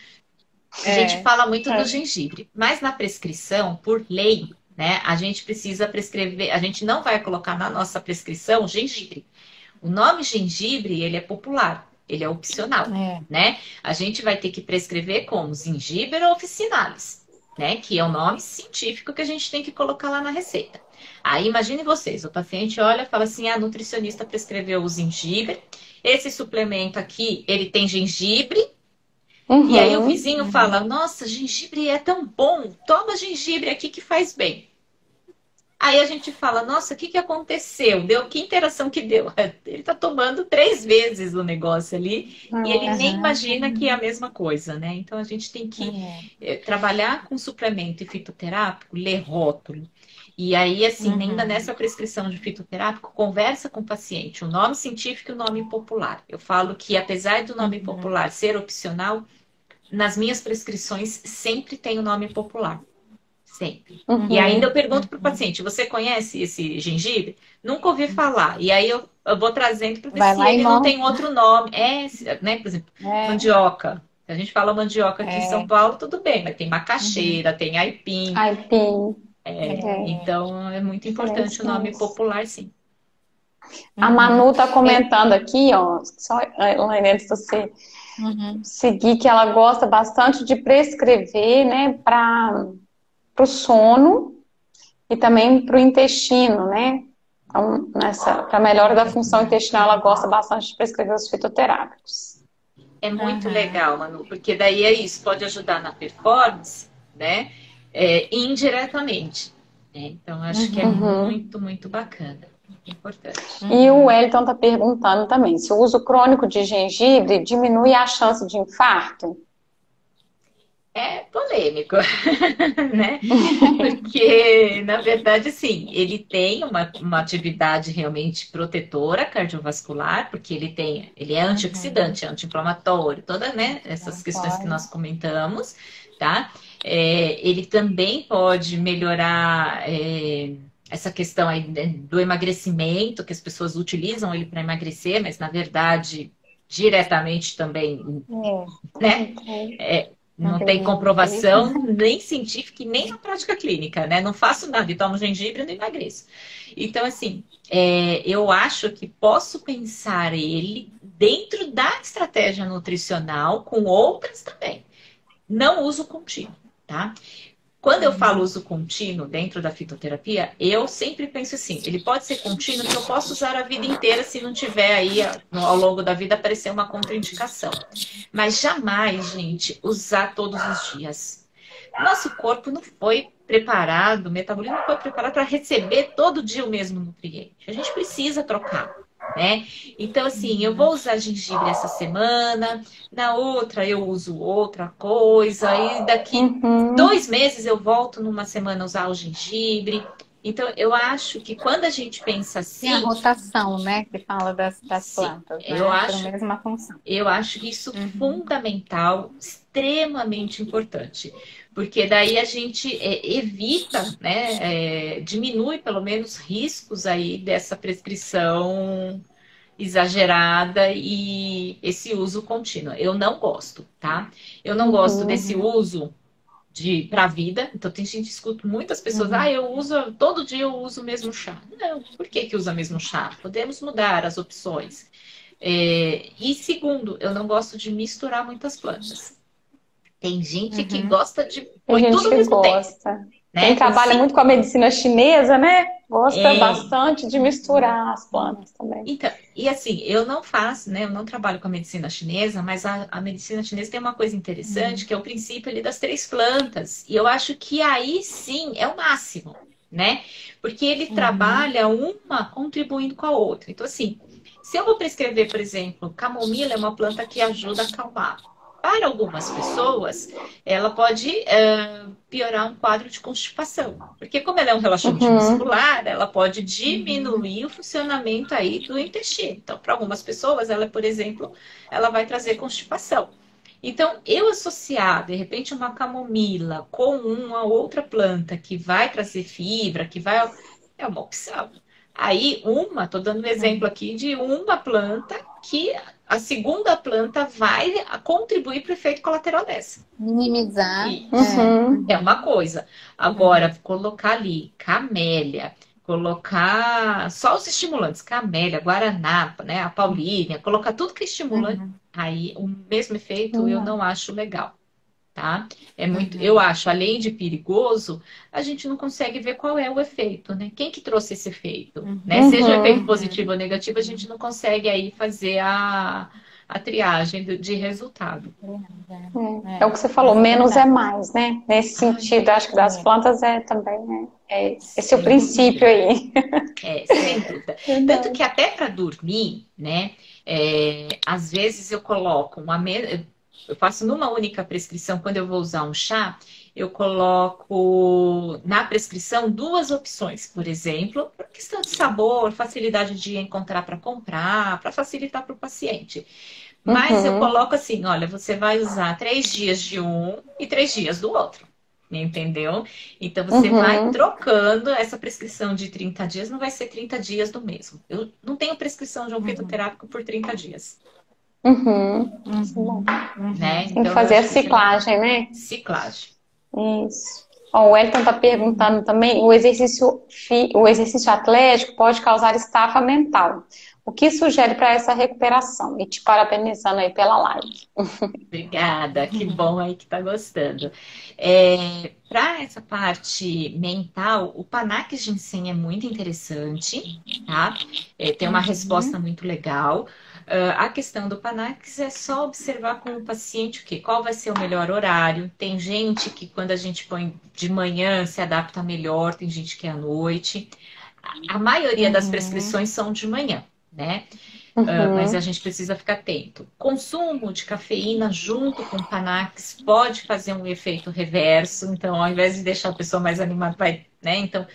A gente fala muito do gengibre, mas na prescrição, por lei, né, a gente precisa prescrever, a gente não vai colocar na nossa prescrição gengibre. O nome gengibre, ele é popular, ele é opcional, né? A gente vai ter que prescrever como Zingiber officinalis, né? Que é o nome científico que a gente tem que colocar lá na receita. Aí, imagine vocês, o paciente olha e fala assim, a nutricionista prescreveu o Zingiber, esse suplemento aqui, ele tem gengibre, E aí o
Uhum.
vizinho fala, nossa, gengibre é tão bom, toma gengibre aqui que faz bem. Aí a gente fala, nossa, o que que aconteceu? Que interação que deu? Ele tá tomando 3 vezes o negócio ali e ele nem
Aham.
imagina que é a mesma coisa, né? Então a gente tem que
É.
trabalhar com suplemento e fitoterápico, ler rótulo. E aí, assim, ainda
Uhum.
nessa prescrição de fitoterápico, conversa com o paciente, o nome científico e o nome popular. Eu falo que, apesar do nome
Uhum.
popular ser opcional, nas minhas prescrições sempre tem o nome popular. Sempre. E ainda eu
Uhum.
pergunto para o
Uhum.
paciente: você conhece esse gengibre? Nunca ouvi falar. E aí eu vou trazendo para ver
Vai
se
lá e
ele não
não.
tem outro nome. Né? Por exemplo,
É,
mandioca. Se a gente fala mandioca aqui em São
é.
Paulo, tudo bem, mas tem
Uhum.
macaxeira, tem aipim.
Aipim. É,
Então é muito
diferentes
importante o nome
nomes.
popular, sim.
A
Uhum.
Manu tá
É,
comentando aqui, ó, só Elaine, antes de você
uhum.
seguir, que ela gosta bastante de prescrever, né, para o sono e também para o intestino, né? Então, para melhora da função intestinal, ela gosta bastante de prescrever os fitoterápicos.
É muito
Aham.
legal, Manu, porque daí é isso, pode ajudar na performance, né? Indiretamente. Né? Então, acho que é
Uhum.
Uhum.
muito, muito bacana. Muito importante.
E o
Uhum.
Wellington está perguntando também se o uso crônico de gengibre diminui a chance de infarto.
É polêmico, né? Porque, na verdade, sim, ele tem uma atividade realmente protetora cardiovascular, porque ele é
Uhum.
antioxidante, anti-inflamatório, todas, né, essas questões que
Concordo.
nós comentamos, tá? Ele também pode melhorar essa questão aí, né, do emagrecimento, que as pessoas utilizam ele para emagrecer, mas na verdade, diretamente também,
É,
né?
Não tem,
não
Não tem
teria muito isso.
comprovação nem científica e nem na prática clínica, né? Não faço nada e tomo gengibre e não emagreço. Então, assim, eu acho que posso pensar ele dentro da estratégia nutricional com outras também. Não uso contínuo, tá? Quando eu falo
Uhum.
uso contínuo dentro da fitoterapia, eu sempre penso assim, ele pode ser contínuo que eu posso usar a vida inteira se não tiver aí ao longo da vida aparecer uma contraindicação. Mas jamais, gente, usar todos os dias. Nosso corpo não foi preparado, o metabolismo não foi preparado para receber todo dia o mesmo nutriente. A gente precisa trocar, né? Então, assim, eu vou
Uhum.
usar gengibre essa semana, na outra eu uso outra coisa, e daqui
Uhum.
2 meses eu volto numa semana a usar o gengibre. Então, eu acho que quando a gente pensa
Tem a
assim,
rotação, né, que fala das
sim,
plantas,
eu
né, para a
acho
mesma função.
eu acho isso
Uhum.
fundamental, extremamente importante, porque daí a gente evita, né, diminui pelo menos riscos aí dessa prescrição exagerada e esse uso contínuo. Eu não gosto, tá? Eu não gosto desse
Uhum.
Uhum.
uso de para a vida. Então tem gente que escuta muitas pessoas,
Uhum.
eu uso todo dia eu uso o mesmo chá. Não, por que que usa o mesmo chá? Podemos mudar as opções. E segundo, eu não gosto de misturar muitas plantas. Tem gente que
Uhum.
gosta de
Tem
pôr
gente
tudo ao
que
mesmo tempo,
gosta. Quem
né? Põe
trabalha muito com a
cinco.
medicina chinesa, né? Gosta
É,
bastante de misturar as plantas também.
então, e assim, eu não faço, né? Eu não trabalho com a medicina chinesa, mas a medicina chinesa tem uma coisa interessante,
Uhum.
que é o princípio ali das 3 plantas. E eu acho que aí sim é o máximo, né? Porque ele
Uhum.
trabalha uma contribuindo com a outra. Então, assim, se eu vou prescrever, por exemplo, camomila é uma planta que ajuda a acalmar. Para algumas pessoas, ela pode piorar um quadro de constipação. Porque como ela é um relaxante
Uhum.
muscular, ela pode
Uhum.
diminuir o funcionamento aí do intestino. Então, para algumas pessoas, ela, por exemplo, ela vai trazer constipação. Então, eu associar, de repente, uma camomila com uma outra planta que vai trazer fibra, que vai. É uma opção. Aí, estou dando um exemplo
Uhum.
aqui de uma planta que a segunda planta vai contribuir para o efeito colateral dessa.
Minimizar.
Isso.
É.
Uhum.
É uma
Uhum.
coisa.
Uhum.
Agora, colocar ali camélia, colocar só os estimulantes, camélia, guaraná, né, a paulínia, colocar tudo que é estimulante,
Uhum.
aí o mesmo efeito eu
Não.
não acho legal, tá? É muito, eu
Uhum.
acho, além de perigoso, a gente não consegue ver qual é o efeito, né? Quem que trouxe esse efeito, né?
Uhum.
Seja o efeito
Uhum.
positivo
Uhum.
ou negativo, a gente não consegue aí fazer a triagem de resultado.
É o que você falou, menos é mais, né? Nesse sentido, acho que das plantas também, né? Esse é o princípio aí.
Sem dúvida. Tanto que até para dormir, né? Às vezes eu coloco eu faço numa única prescrição, quando eu vou usar um chá, eu coloco na prescrição 2 opções, por exemplo, por questão de sabor, facilidade de encontrar para comprar, para facilitar para o paciente. Mas eu coloco assim, olha, você vai usar 3 dias de um e 3 dias do outro. Entendeu? Então você vai trocando essa prescrição de 30 dias, não vai ser 30 dias do mesmo. Eu não tenho prescrição de um fitoterápico por 30 dias. Né?
Tem que fazer a ciclagem, né?
Ciclagem.
Isso. Ó, o Wellington está perguntando também, o exercício atlético pode causar estafa mental. O que sugere para essa recuperação? E te parabenizando aí pela live.
Obrigada, que bom aí que tá gostando. Para essa parte mental, o Panax Ginseng é muito interessante, tá? Tem uma resposta muito legal. A questão do Panax é só observar com o paciente qual vai ser o melhor horário. Tem gente que quando a gente põe de manhã se adapta melhor, tem gente que é à noite. A maioria das prescrições são de manhã, né? Mas a gente precisa ficar atento. Consumo de cafeína junto com Panax pode fazer um efeito reverso. Então, ao invés de deixar a pessoa mais animada, vai, né? Então,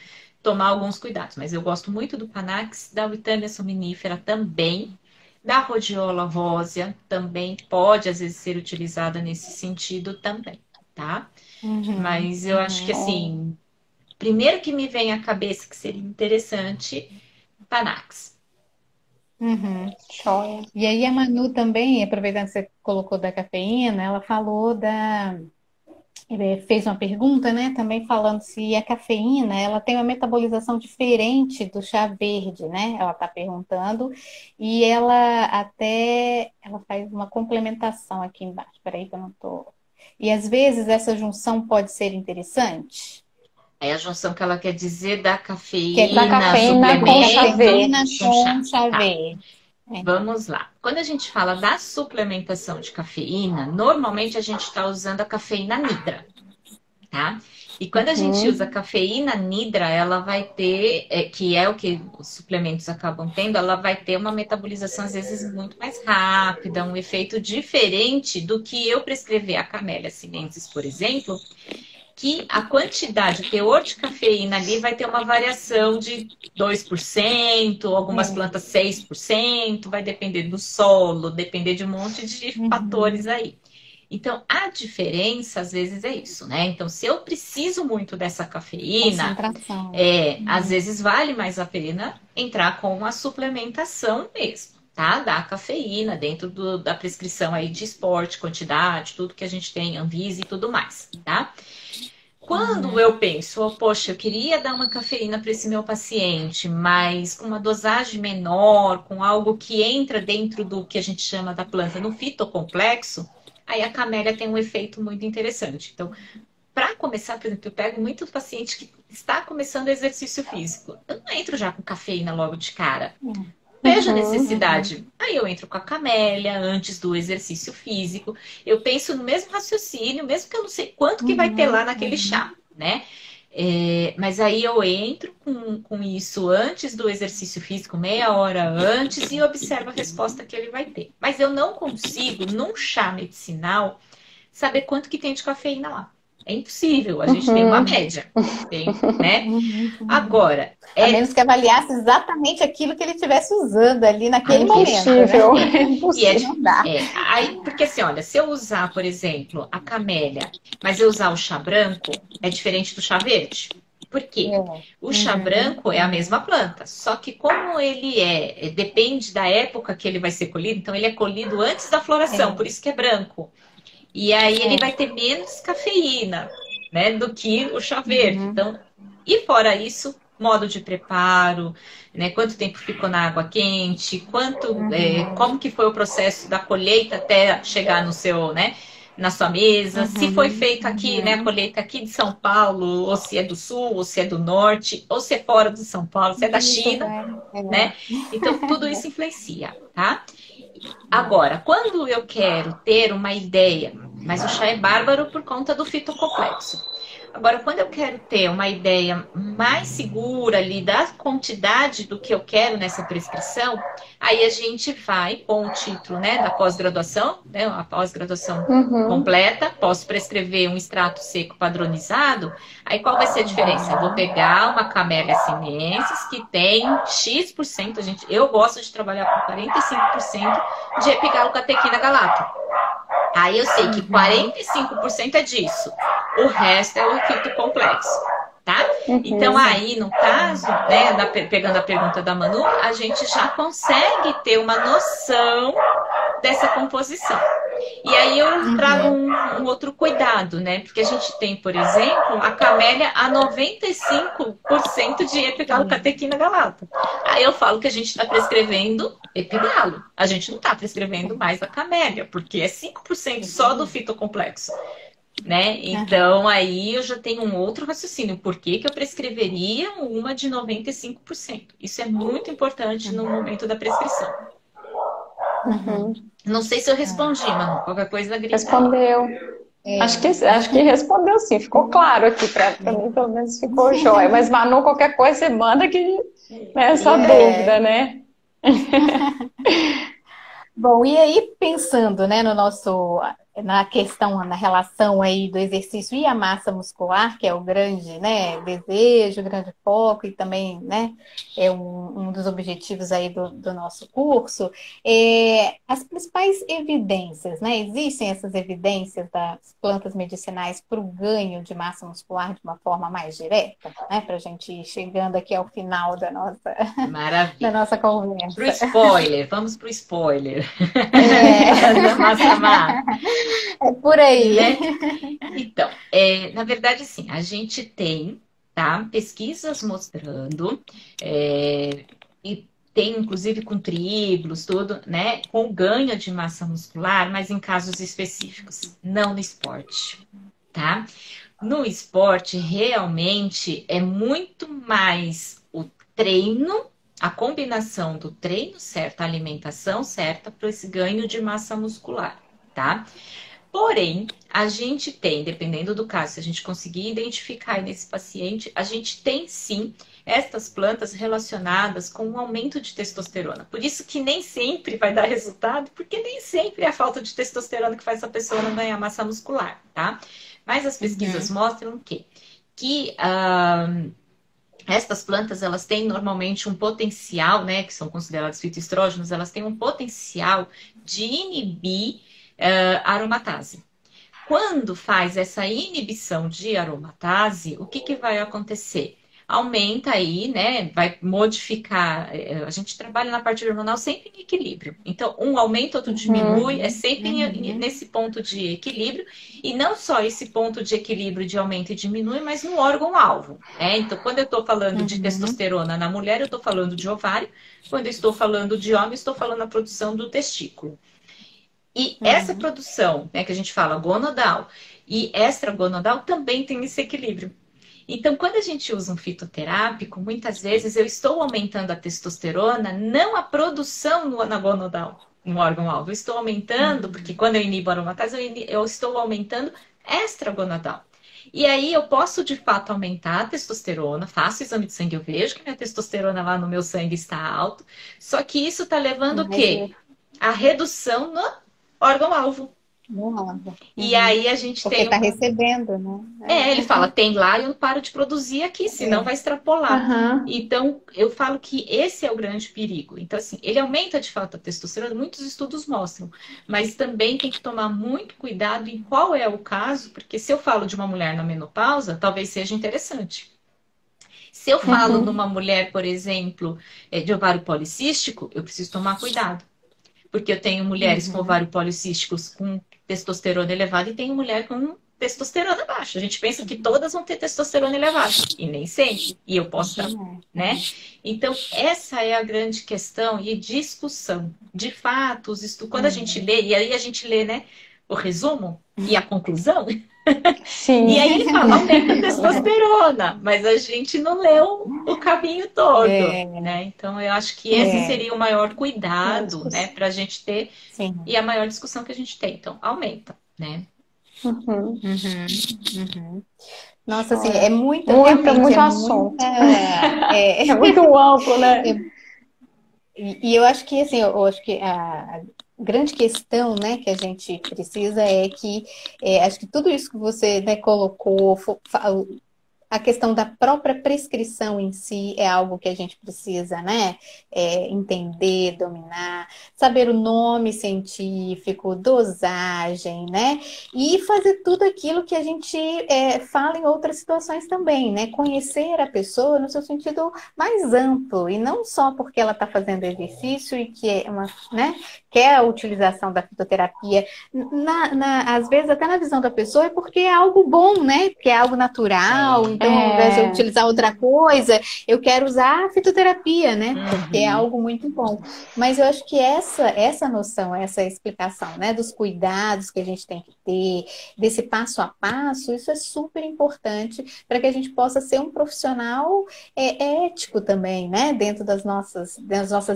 tomar alguns cuidados. Mas eu gosto muito do Panax, da Withamia sominífera também, da Rhodiola rosea também pode, às vezes, ser utilizada nesse sentido também, tá? Mas eu acho que, assim, primeiro que me vem à cabeça que seria interessante, Panax.
E aí a Manu também, aproveitando que você colocou da cafeína, ela falou fez uma pergunta, né, também falando se a cafeína, ela tem uma metabolização diferente do chá verde, né? Ela está perguntando e ela faz uma complementação aqui embaixo. Peraí que eu não tô. E às vezes essa junção pode ser interessante.
É a junção que ela quer dizer da cafeína,
com chá verde.
Com chá verde.
Vamos lá. Quando a gente fala da suplementação de cafeína, normalmente a gente está usando a cafeína nidra, tá? E quando a gente usa cafeína nidra, ela vai ter, que é o que os suplementos acabam tendo, ela vai ter uma metabolização às vezes muito mais rápida, um efeito diferente do que eu prescrever a Camellia sinensis, por exemplo, que a quantidade, o teor de cafeína ali vai ter uma variação de 2%, algumas plantas 6%, vai depender do solo, depender de um monte de fatores aí. Então, a diferença, às vezes, é isso, né? Então, se eu preciso muito dessa cafeína, às vezes vale mais a pena entrar com a suplementação mesmo, tá? Da cafeína, dentro da prescrição aí de esporte, quantidade, tudo que a gente tem, Anvisa e tudo mais, tá? Quando eu penso, poxa, eu queria dar uma cafeína para esse meu paciente, mas com uma dosagem menor, com algo que entra dentro do que a gente chama da planta no fitocomplexo, aí a Camellia tem um efeito muito interessante. Então, para começar, por exemplo, eu pego muito paciente que está começando exercício físico. Eu não entro já com cafeína logo de cara. Vejo a necessidade. Aí eu entro com a Camellia antes do exercício físico. Eu penso no mesmo raciocínio, mesmo que eu não sei quanto que vai ter lá naquele chá, né? Mas aí eu entro com isso antes do exercício físico, meia hora antes, e observo a resposta que ele vai ter. Mas eu não consigo, num chá medicinal, saber quanto que tem de cafeína lá. É impossível, a gente tem uma média, né? Agora...
A menos que avaliasse exatamente aquilo que ele estivesse usando ali naquele momento.
Né?
É impossível, não dá.
Aí, porque assim, olha, se eu usar, por exemplo, a Camellia, mas eu usar o chá branco, é diferente do chá verde. Por quê? O chá branco é a mesma planta, só que como ele depende da época que ele vai ser colhido, então ele é colhido antes da floração, por isso que é branco. E aí ele vai ter menos cafeína, né, do que o chá verde. Então, e fora isso, modo de preparo, né, quanto tempo ficou na água quente, como que foi o processo da colheita até chegar no seu, né, na sua mesa, se foi
Uhum,
feito aqui, né, a
uhum.
colheita aqui de São Paulo, ou se é do Sul, ou se é do Norte, ou se é fora de São Paulo, se é da
Isso,
China,
né?
né? Então, tudo isso influencia, tá? Agora, quando eu quero ter uma ideia, mas o chá é bárbaro por conta do fitocomplexo. Agora, quando eu quero ter uma ideia mais segura ali da quantidade do que eu quero nessa prescrição, aí a gente vai com o título, né, da pós-graduação, né, a pós-graduação
Uhum.
completa, posso prescrever um extrato seco padronizado. Aí qual vai ser a diferença? Eu vou pegar uma Camellia sinensis que tem X%, gente, eu gosto de trabalhar com 45% de epigalocatequina galata. Aí eu sei que
Uhum,
45% é disso. O resto é o efeito complexo, tá? Então
Uhum.
aí, no caso, né, pegando a pergunta da Manu, a gente já consegue ter uma noção dessa composição. E aí eu trago
uhum,
um outro cuidado, né? Porque a gente tem, por exemplo, a camélia a 95% de epigalocatequina galata. Aí eu falo que a gente está prescrevendo epigalo. A gente não está prescrevendo mais a camélia, porque é 5% só do fitocomplexo. Né?
uhum,
Então, aí eu já tenho um outro raciocínio. Por que que eu prescreveria uma de 95%? Isso é muito importante no momento da prescrição.
uhum.
Uhum.
Não sei se eu
É.
respondi, Manu. Qualquer coisa grita aí.
Respondeu.
É.
Acho que respondeu sim, ficou claro aqui para mim, pelo menos ficou jóia. Mas Manu, qualquer coisa você manda que né, é só
É.
dúvida, né?
Bom, e aí pensando, né, no nosso, na questão, na relação aí do exercício e a massa muscular, que é o grande, né, desejo, o grande foco e também, né, é um dos objetivos aí do nosso curso, as principais evidências, né, existem essas evidências das plantas medicinais para o ganho de massa muscular de uma forma mais direta, né, para a gente ir chegando aqui ao final da
Maravilha.
nossa
Pro
conversa.
spoiler, vamos pro spoiler. Da
É.
massa magra,
É por aí.
né? Então, na verdade, assim, a gente tem, tá, pesquisas mostrando, e tem inclusive com triglos, tudo, né, com ganho de massa muscular, mas em casos específicos, não no esporte, tá? No esporte, realmente é muito mais o treino, a combinação do treino certo, a alimentação certa para esse ganho de massa muscular, tá? Porém, a gente tem, dependendo do caso, se a gente conseguir identificar nesse paciente, a gente tem sim estas plantas relacionadas com um aumento de testosterona. Por isso que nem sempre vai dar resultado, porque nem sempre é a falta de testosterona que faz a pessoa não ganhar massa muscular, tá? Mas as pesquisas
Uhum,
mostram que estas plantas, elas têm normalmente um potencial, né, que são considerados fitoestrógenos, elas têm um potencial de inibir aromatase. Quando faz essa inibição de aromatase, o que, que vai acontecer? Aumenta aí, né? Vai modificar. A gente trabalha na parte hormonal sempre em equilíbrio. Então, um aumenta, outro diminui, é
uhum,
sempre
uhum,
nesse ponto de equilíbrio. E não só esse ponto de equilíbrio de aumenta e diminui, mas no órgão-alvo. Né? Então, quando eu estou falando de
uhum,
testosterona na mulher, eu estou falando de ovário. Quando eu estou falando de homem, estou falando da produção do testículo. E essa
uhum,
produção, né, que a gente fala gonadal e extragonadal, também tem esse equilíbrio. Então, quando a gente usa um fitoterápico, muitas vezes eu estou aumentando a testosterona, não a produção na gonadal, no órgão-alvo. Eu estou aumentando, porque
uhum,
quando eu inibo a aromatase, eu estou aumentando extragonadal. E aí eu posso, de fato, aumentar a testosterona, faço exame de sangue, eu vejo que minha testosterona lá no meu sangue está alto, só que isso está levando o
mas
quê? A redução no órgão-alvo.
não,
E
uhum.
aí a gente
Porque
tem
está
um.
recebendo,
Ele
né?
fala, tem lá e eu não paro de produzir aqui, senão vai extrapolar.
Aham.
Então, eu falo que esse é o grande perigo. Então, assim, ele aumenta de fato a testosterona, muitos estudos mostram, mas também tem que tomar muito cuidado em qual é o caso, porque se eu falo de uma mulher na menopausa, talvez seja interessante. Se eu falo de
Uhum.
uma mulher, por exemplo, de ovário policístico, eu preciso tomar cuidado. Porque eu tenho mulheres com
Uhum,
ovário policísticos com testosterona elevada e tenho mulher com testosterona baixa. A gente pensa que todas vão ter testosterona elevada e nem sempre. E eu posso estar, né? Então, essa é a grande questão e discussão. De fato, quando a gente
uhum,
lê, e aí a gente lê, né? o resumo e a conclusão.
Sim.
E aí ele fala, aumenta a testosterona, mas a gente não leu o caminho todo, né? Então eu acho que esse seria o maior cuidado, né, para a gente ter,
Sim.
e a maior discussão que a gente tem. Então, aumenta, né?
Nossa, assim, é muito
assunto. É muito amplo, né?
E eu acho que, assim, eu acho que a grande questão, né, que a gente precisa é que, acho que tudo isso que você, né, colocou, a questão da própria prescrição em si é algo que a gente precisa, né, entender, dominar, saber o nome científico, dosagem, né, e fazer tudo aquilo que a gente fala em outras situações também, né, conhecer a pessoa no seu sentido mais amplo e não só porque ela está fazendo exercício e que é né, quer a utilização da fitoterapia, às vezes até na visão da pessoa é porque é algo bom, né, porque é algo natural. Então, ao invés de eu utilizar outra coisa, eu quero usar a fitoterapia, né? Porque é algo muito bom. Mas eu acho que essa noção, essa explicação, né, dos cuidados que a gente tem que ter, desse passo a passo, isso é super importante para que a gente possa ser um profissional ético também, né? Dentro das nossas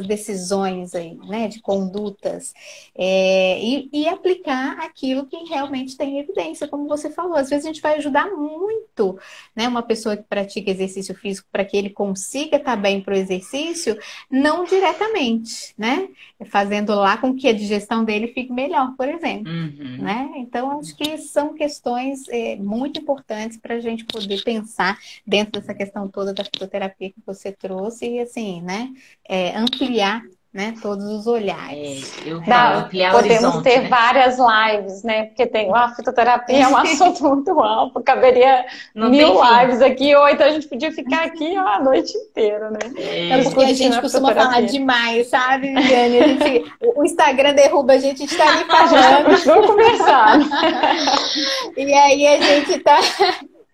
decisões aí, né? De condutas. E aplicar aquilo que realmente tem evidência, como você falou. Às vezes a gente vai ajudar muito, né, uma pessoa que pratica exercício físico para que ele consiga estar bem para o exercício, não diretamente, né? Fazendo lá com que a digestão dele fique melhor, por exemplo. Né? Então, acho que são questões muito importantes para a gente poder pensar dentro dessa questão toda da fitoterapia que você trouxe e, assim, né, ampliar, né, todos os olhares.
Podemos ter várias lives, né? Porque a fitoterapia é um assunto muito amplo, caberia 1000 lives aqui, ou então a gente podia ficar aqui a noite inteira, né?
É porque a gente costuma falar demais, sabe, Viviane? O Instagram derruba a gente está ali falando.
Continua conversando.
E aí a gente tá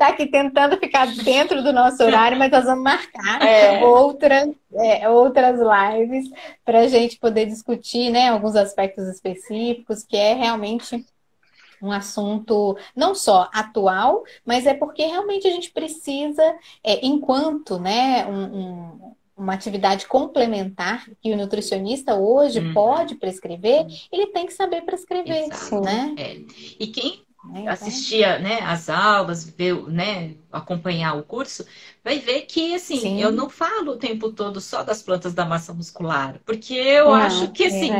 aqui tentando ficar dentro do nosso horário, mas nós vamos marcar outras lives para a gente poder discutir, né, alguns aspectos específicos, que é realmente um assunto não só atual, mas é porque realmente a gente precisa, enquanto, né, uma atividade complementar que o nutricionista hoje pode prescrever, ele tem que saber prescrever, né?
E quem assistia, né, as aulas, né, acompanhar o curso, vai ver que, assim, eu não falo o tempo todo só das plantas da massa muscular, porque eu acho que, assim,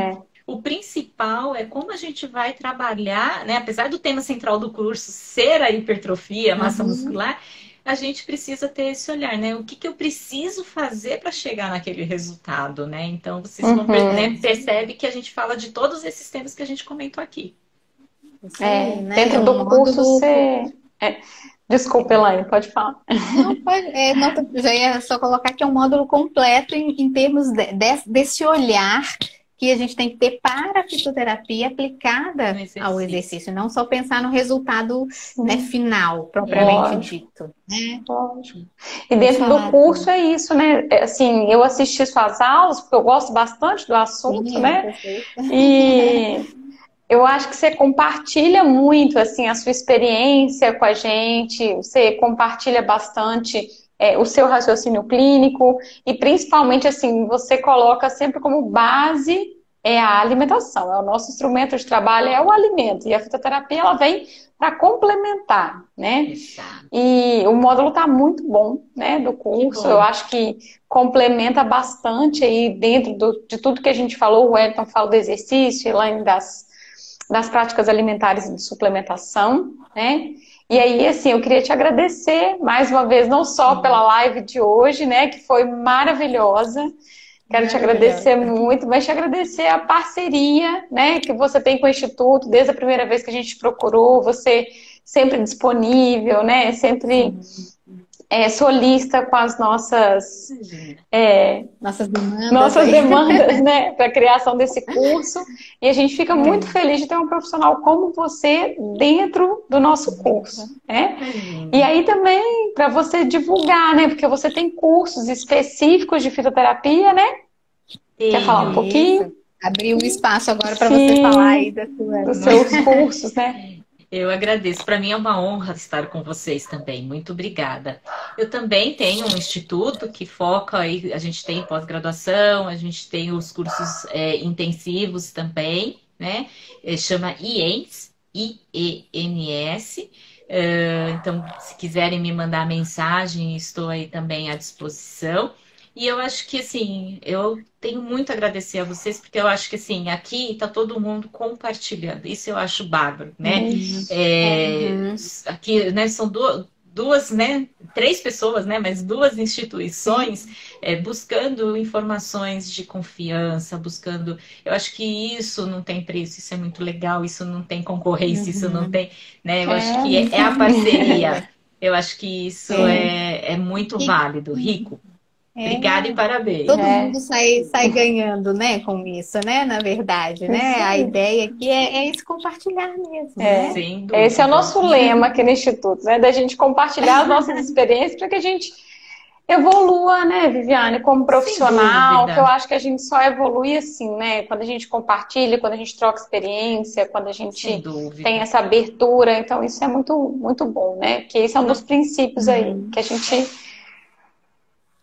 o principal é como a gente vai trabalhar, né, apesar do tema central do curso ser a hipertrofia, a massa muscular, a gente precisa ter esse olhar, né? O que eu preciso fazer para chegar naquele resultado, né? Então, vocês vão percebem que a gente fala de todos esses temas que a gente comentou aqui.
Né?
Dentro do curso você... Desculpa, Elaine, pode falar.
Não, já ia só colocar que é um módulo completo em termos desse olhar que a gente tem que ter para a fitoterapia aplicada ao exercício, não só pensar no resultado, né, final, propriamente dito. Né?
Lógico. E dentro do curso é isso, né? Assim, eu assisti suas aulas, porque eu gosto bastante do assunto, né? E eu acho que você compartilha muito, assim, a sua experiência com a gente, você compartilha bastante o seu raciocínio clínico e principalmente, assim, você coloca sempre como base a alimentação. O nosso instrumento de trabalho é o alimento e a fitoterapia, ela vem para complementar, né? Exato. E o módulo está muito bom, né, do curso. Eu acho que complementa bastante aí dentro de tudo que a gente falou. O Wellington falou do exercício, Elaine das práticas alimentares e de suplementação, né? E aí, assim, eu queria te agradecer mais uma vez, não só pela live de hoje, né, que foi maravilhosa. Quero te agradecer muito, mas te agradecer a parceria, né, que você tem com o Instituto, desde a primeira vez que a gente procurou, você sempre disponível, né, sempre solista com as nossas demandas, né, para a criação desse curso. E a gente fica muito feliz de ter um profissional como você dentro do nosso curso, né? E aí também para você divulgar, né, porque você tem cursos específicos de fitoterapia, né? Quer falar um pouquinho?
abrir um espaço agora para você falar aí
dos seus cursos, né?
Eu agradeço. Para mim é uma honra estar com vocês também. Muito obrigada. Eu também tenho um instituto que foca aí, a gente tem pós-graduação, a gente tem os cursos intensivos também, né? Chama IENS, IENS. Então, se quiserem me mandar mensagem, estou aí também à disposição. E eu acho que, assim, eu tenho muito a agradecer a vocês, porque eu acho que, assim, aqui está todo mundo compartilhando. Isso eu acho bárbaro, né? Aqui, né, são duas, né? Três pessoas, né? Mas duas instituições buscando informações de confiança, buscando... Eu acho que isso não tem preço, isso é muito legal, isso não tem concorrência, isso não tem... Né? Eu acho que é a parceria. Eu acho que isso é muito válido, rico. Obrigada e parabéns.
Todo mundo sai ganhando, né, com isso, né, na verdade, né? A ideia aqui é esse compartilhar mesmo, né?
Sem dúvida.
Esse é o nosso lema aqui no Instituto, né? Da gente compartilhar as nossas experiências para que a gente evolua, né, Viviane, como profissional, que eu acho que a gente só evolui assim, né? Quando a gente compartilha, quando a gente troca experiência, quando a gente tem essa abertura. Então, isso é muito, muito bom, né? Porque esse é um dos princípios aí, que a gente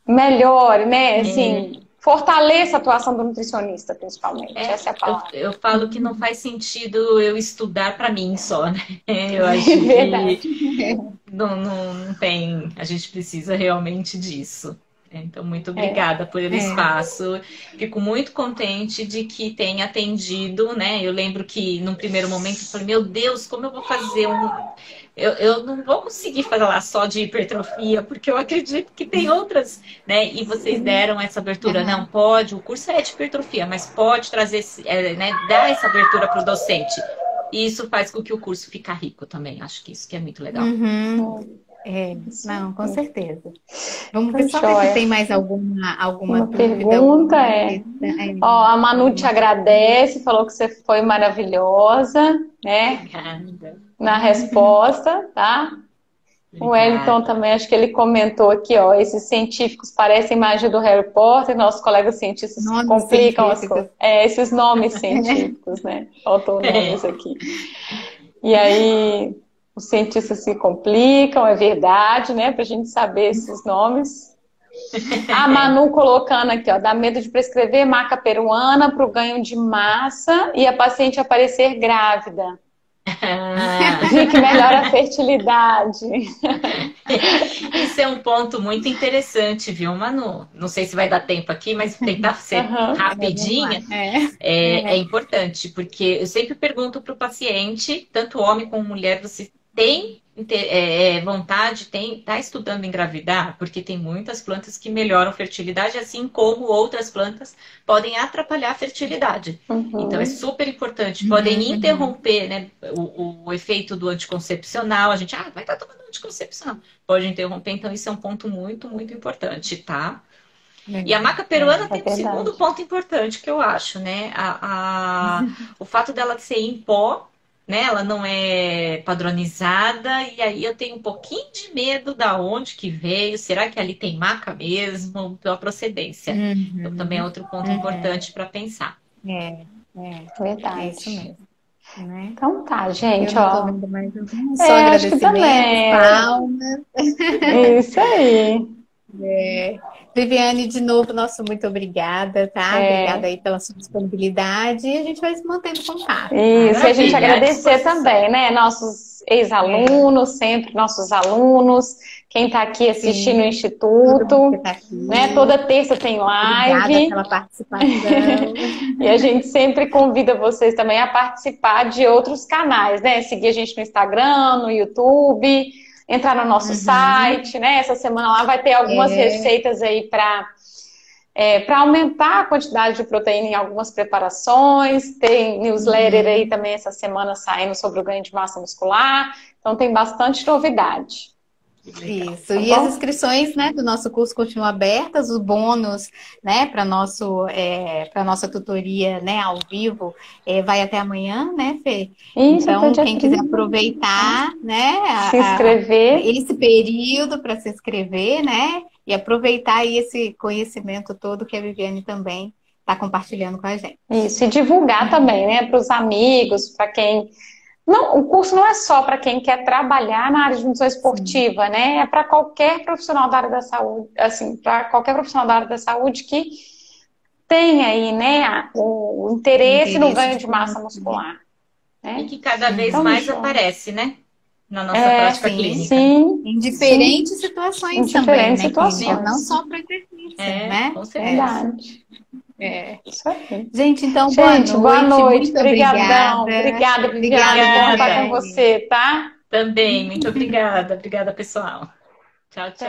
melhore, né? Assim, fortaleça a atuação do nutricionista, principalmente. Essa é a palavra.
Eu falo que não faz sentido eu estudar para mim só, né? Eu acho que não tem. A gente precisa realmente disso. Então, muito obrigada por esse espaço. Fico muito contente de que tenha atendido, né? Eu lembro que, num primeiro momento, eu falei, meu Deus, como eu vou fazer eu não vou conseguir falar só de hipertrofia, porque eu acredito que tem outras, né? E vocês deram essa abertura. Não pode, o curso é de hipertrofia, mas pode trazer, né? Dar essa abertura para o docente. E isso faz com que o curso fique rico também. Acho que isso que é muito legal.
Não, com certeza. Vamos ver só ver se tem mais alguma
pergunta. A Manu te agradece, falou que você foi maravilhosa, né?
Obrigada.
Na resposta, tá? Obrigada. O Wellington também, acho que ele comentou aqui, ó, esses científicos parecem magia do Harry Potter, nossos colegas cientistas complicam as coisas. Esses nomes científicos, né? Faltou nomes aqui. E aí, os cientistas se complicam, é verdade, né? Pra gente saber esses nomes. A Manu colocando aqui, ó, dá medo de prescrever maca peruana para o ganho de massa e a paciente aparecer grávida. Que melhora a fertilidade.
Isso é um ponto muito interessante, viu, Manu? Não sei se vai dar tempo aqui, mas tentar ser rapidinha é importante, porque eu sempre pergunto para o paciente, tanto homem como mulher, você tem vontade, tá estudando engravidar? Porque tem muitas plantas que melhoram a fertilidade, assim como outras plantas podem atrapalhar a fertilidade. Então é super importante. Podem interromper, né, o efeito do anticoncepcional. A gente vai estar tomando anticoncepcional. Pode interromper, então isso é um ponto muito, muito importante, tá? E a maca peruana tem um segundo ponto importante que eu acho, né? O fato dela ser em pó, né? Ela não é padronizada, e aí eu tenho um pouquinho de medo da onde que veio. Será que ali tem maca mesmo? Pela procedência. Então também é outro ponto importante para pensar.
Verdade.
É isso mesmo. Né?
Então tá, gente.
Eu não tô vendo mais só agradecimento, palmas.
Isso aí.
Viviane, de novo, muito obrigada, tá? Obrigada aí pela sua disponibilidade e a gente vai se mantendo contato.
Isso, e a gente agradecer também, né? Nossos ex-alunos, sempre nossos alunos, quem está aqui assistindo o Instituto, tá aqui, né? Toda terça tem live.
Obrigada pela participação.
E a gente sempre convida vocês também a participar de outros canais, né? Seguir a gente no Instagram, no YouTube, entrar no nosso site, né? Essa semana lá vai ter algumas receitas aí para aumentar a quantidade de proteína em algumas preparações. Tem newsletter aí também essa semana saindo sobre o ganho de massa muscular. Então tem bastante novidade.
Isso, tá, e as inscrições, né, do nosso curso continuam abertas, os bônus, né, para nossa tutoria, né, ao vivo, vai até amanhã, né, Fê?
Isso,
então, quem quiser aproveitar, né,
se inscrever.
Esse período para se inscrever, né, e aproveitar aí esse conhecimento todo que a Viviane também tá compartilhando com a gente.
Isso, e divulgar também, né, para os amigos, para quem... Não, o curso não é só para quem quer trabalhar na área de nutrição esportiva, né? É para qualquer profissional da área da saúde, assim, para qualquer profissional da área da saúde que tem aí, né, o interesse no ganho de massa muscular. Né?
E que cada vez mais aparece, né? Na nossa prática clínica.
Sim.
Em diferentes situações
em
também,
diferentes
né?
situações.
Não só para exercício, né?
Com certeza.
Verdade.
Isso aí. Gente, então, boa
noite.
Muito
Obrigadão.
obrigada.
Obrigada, Viviane, por estar com você, tá?
Também, muito obrigada. Obrigada, pessoal. Tchau, tchau.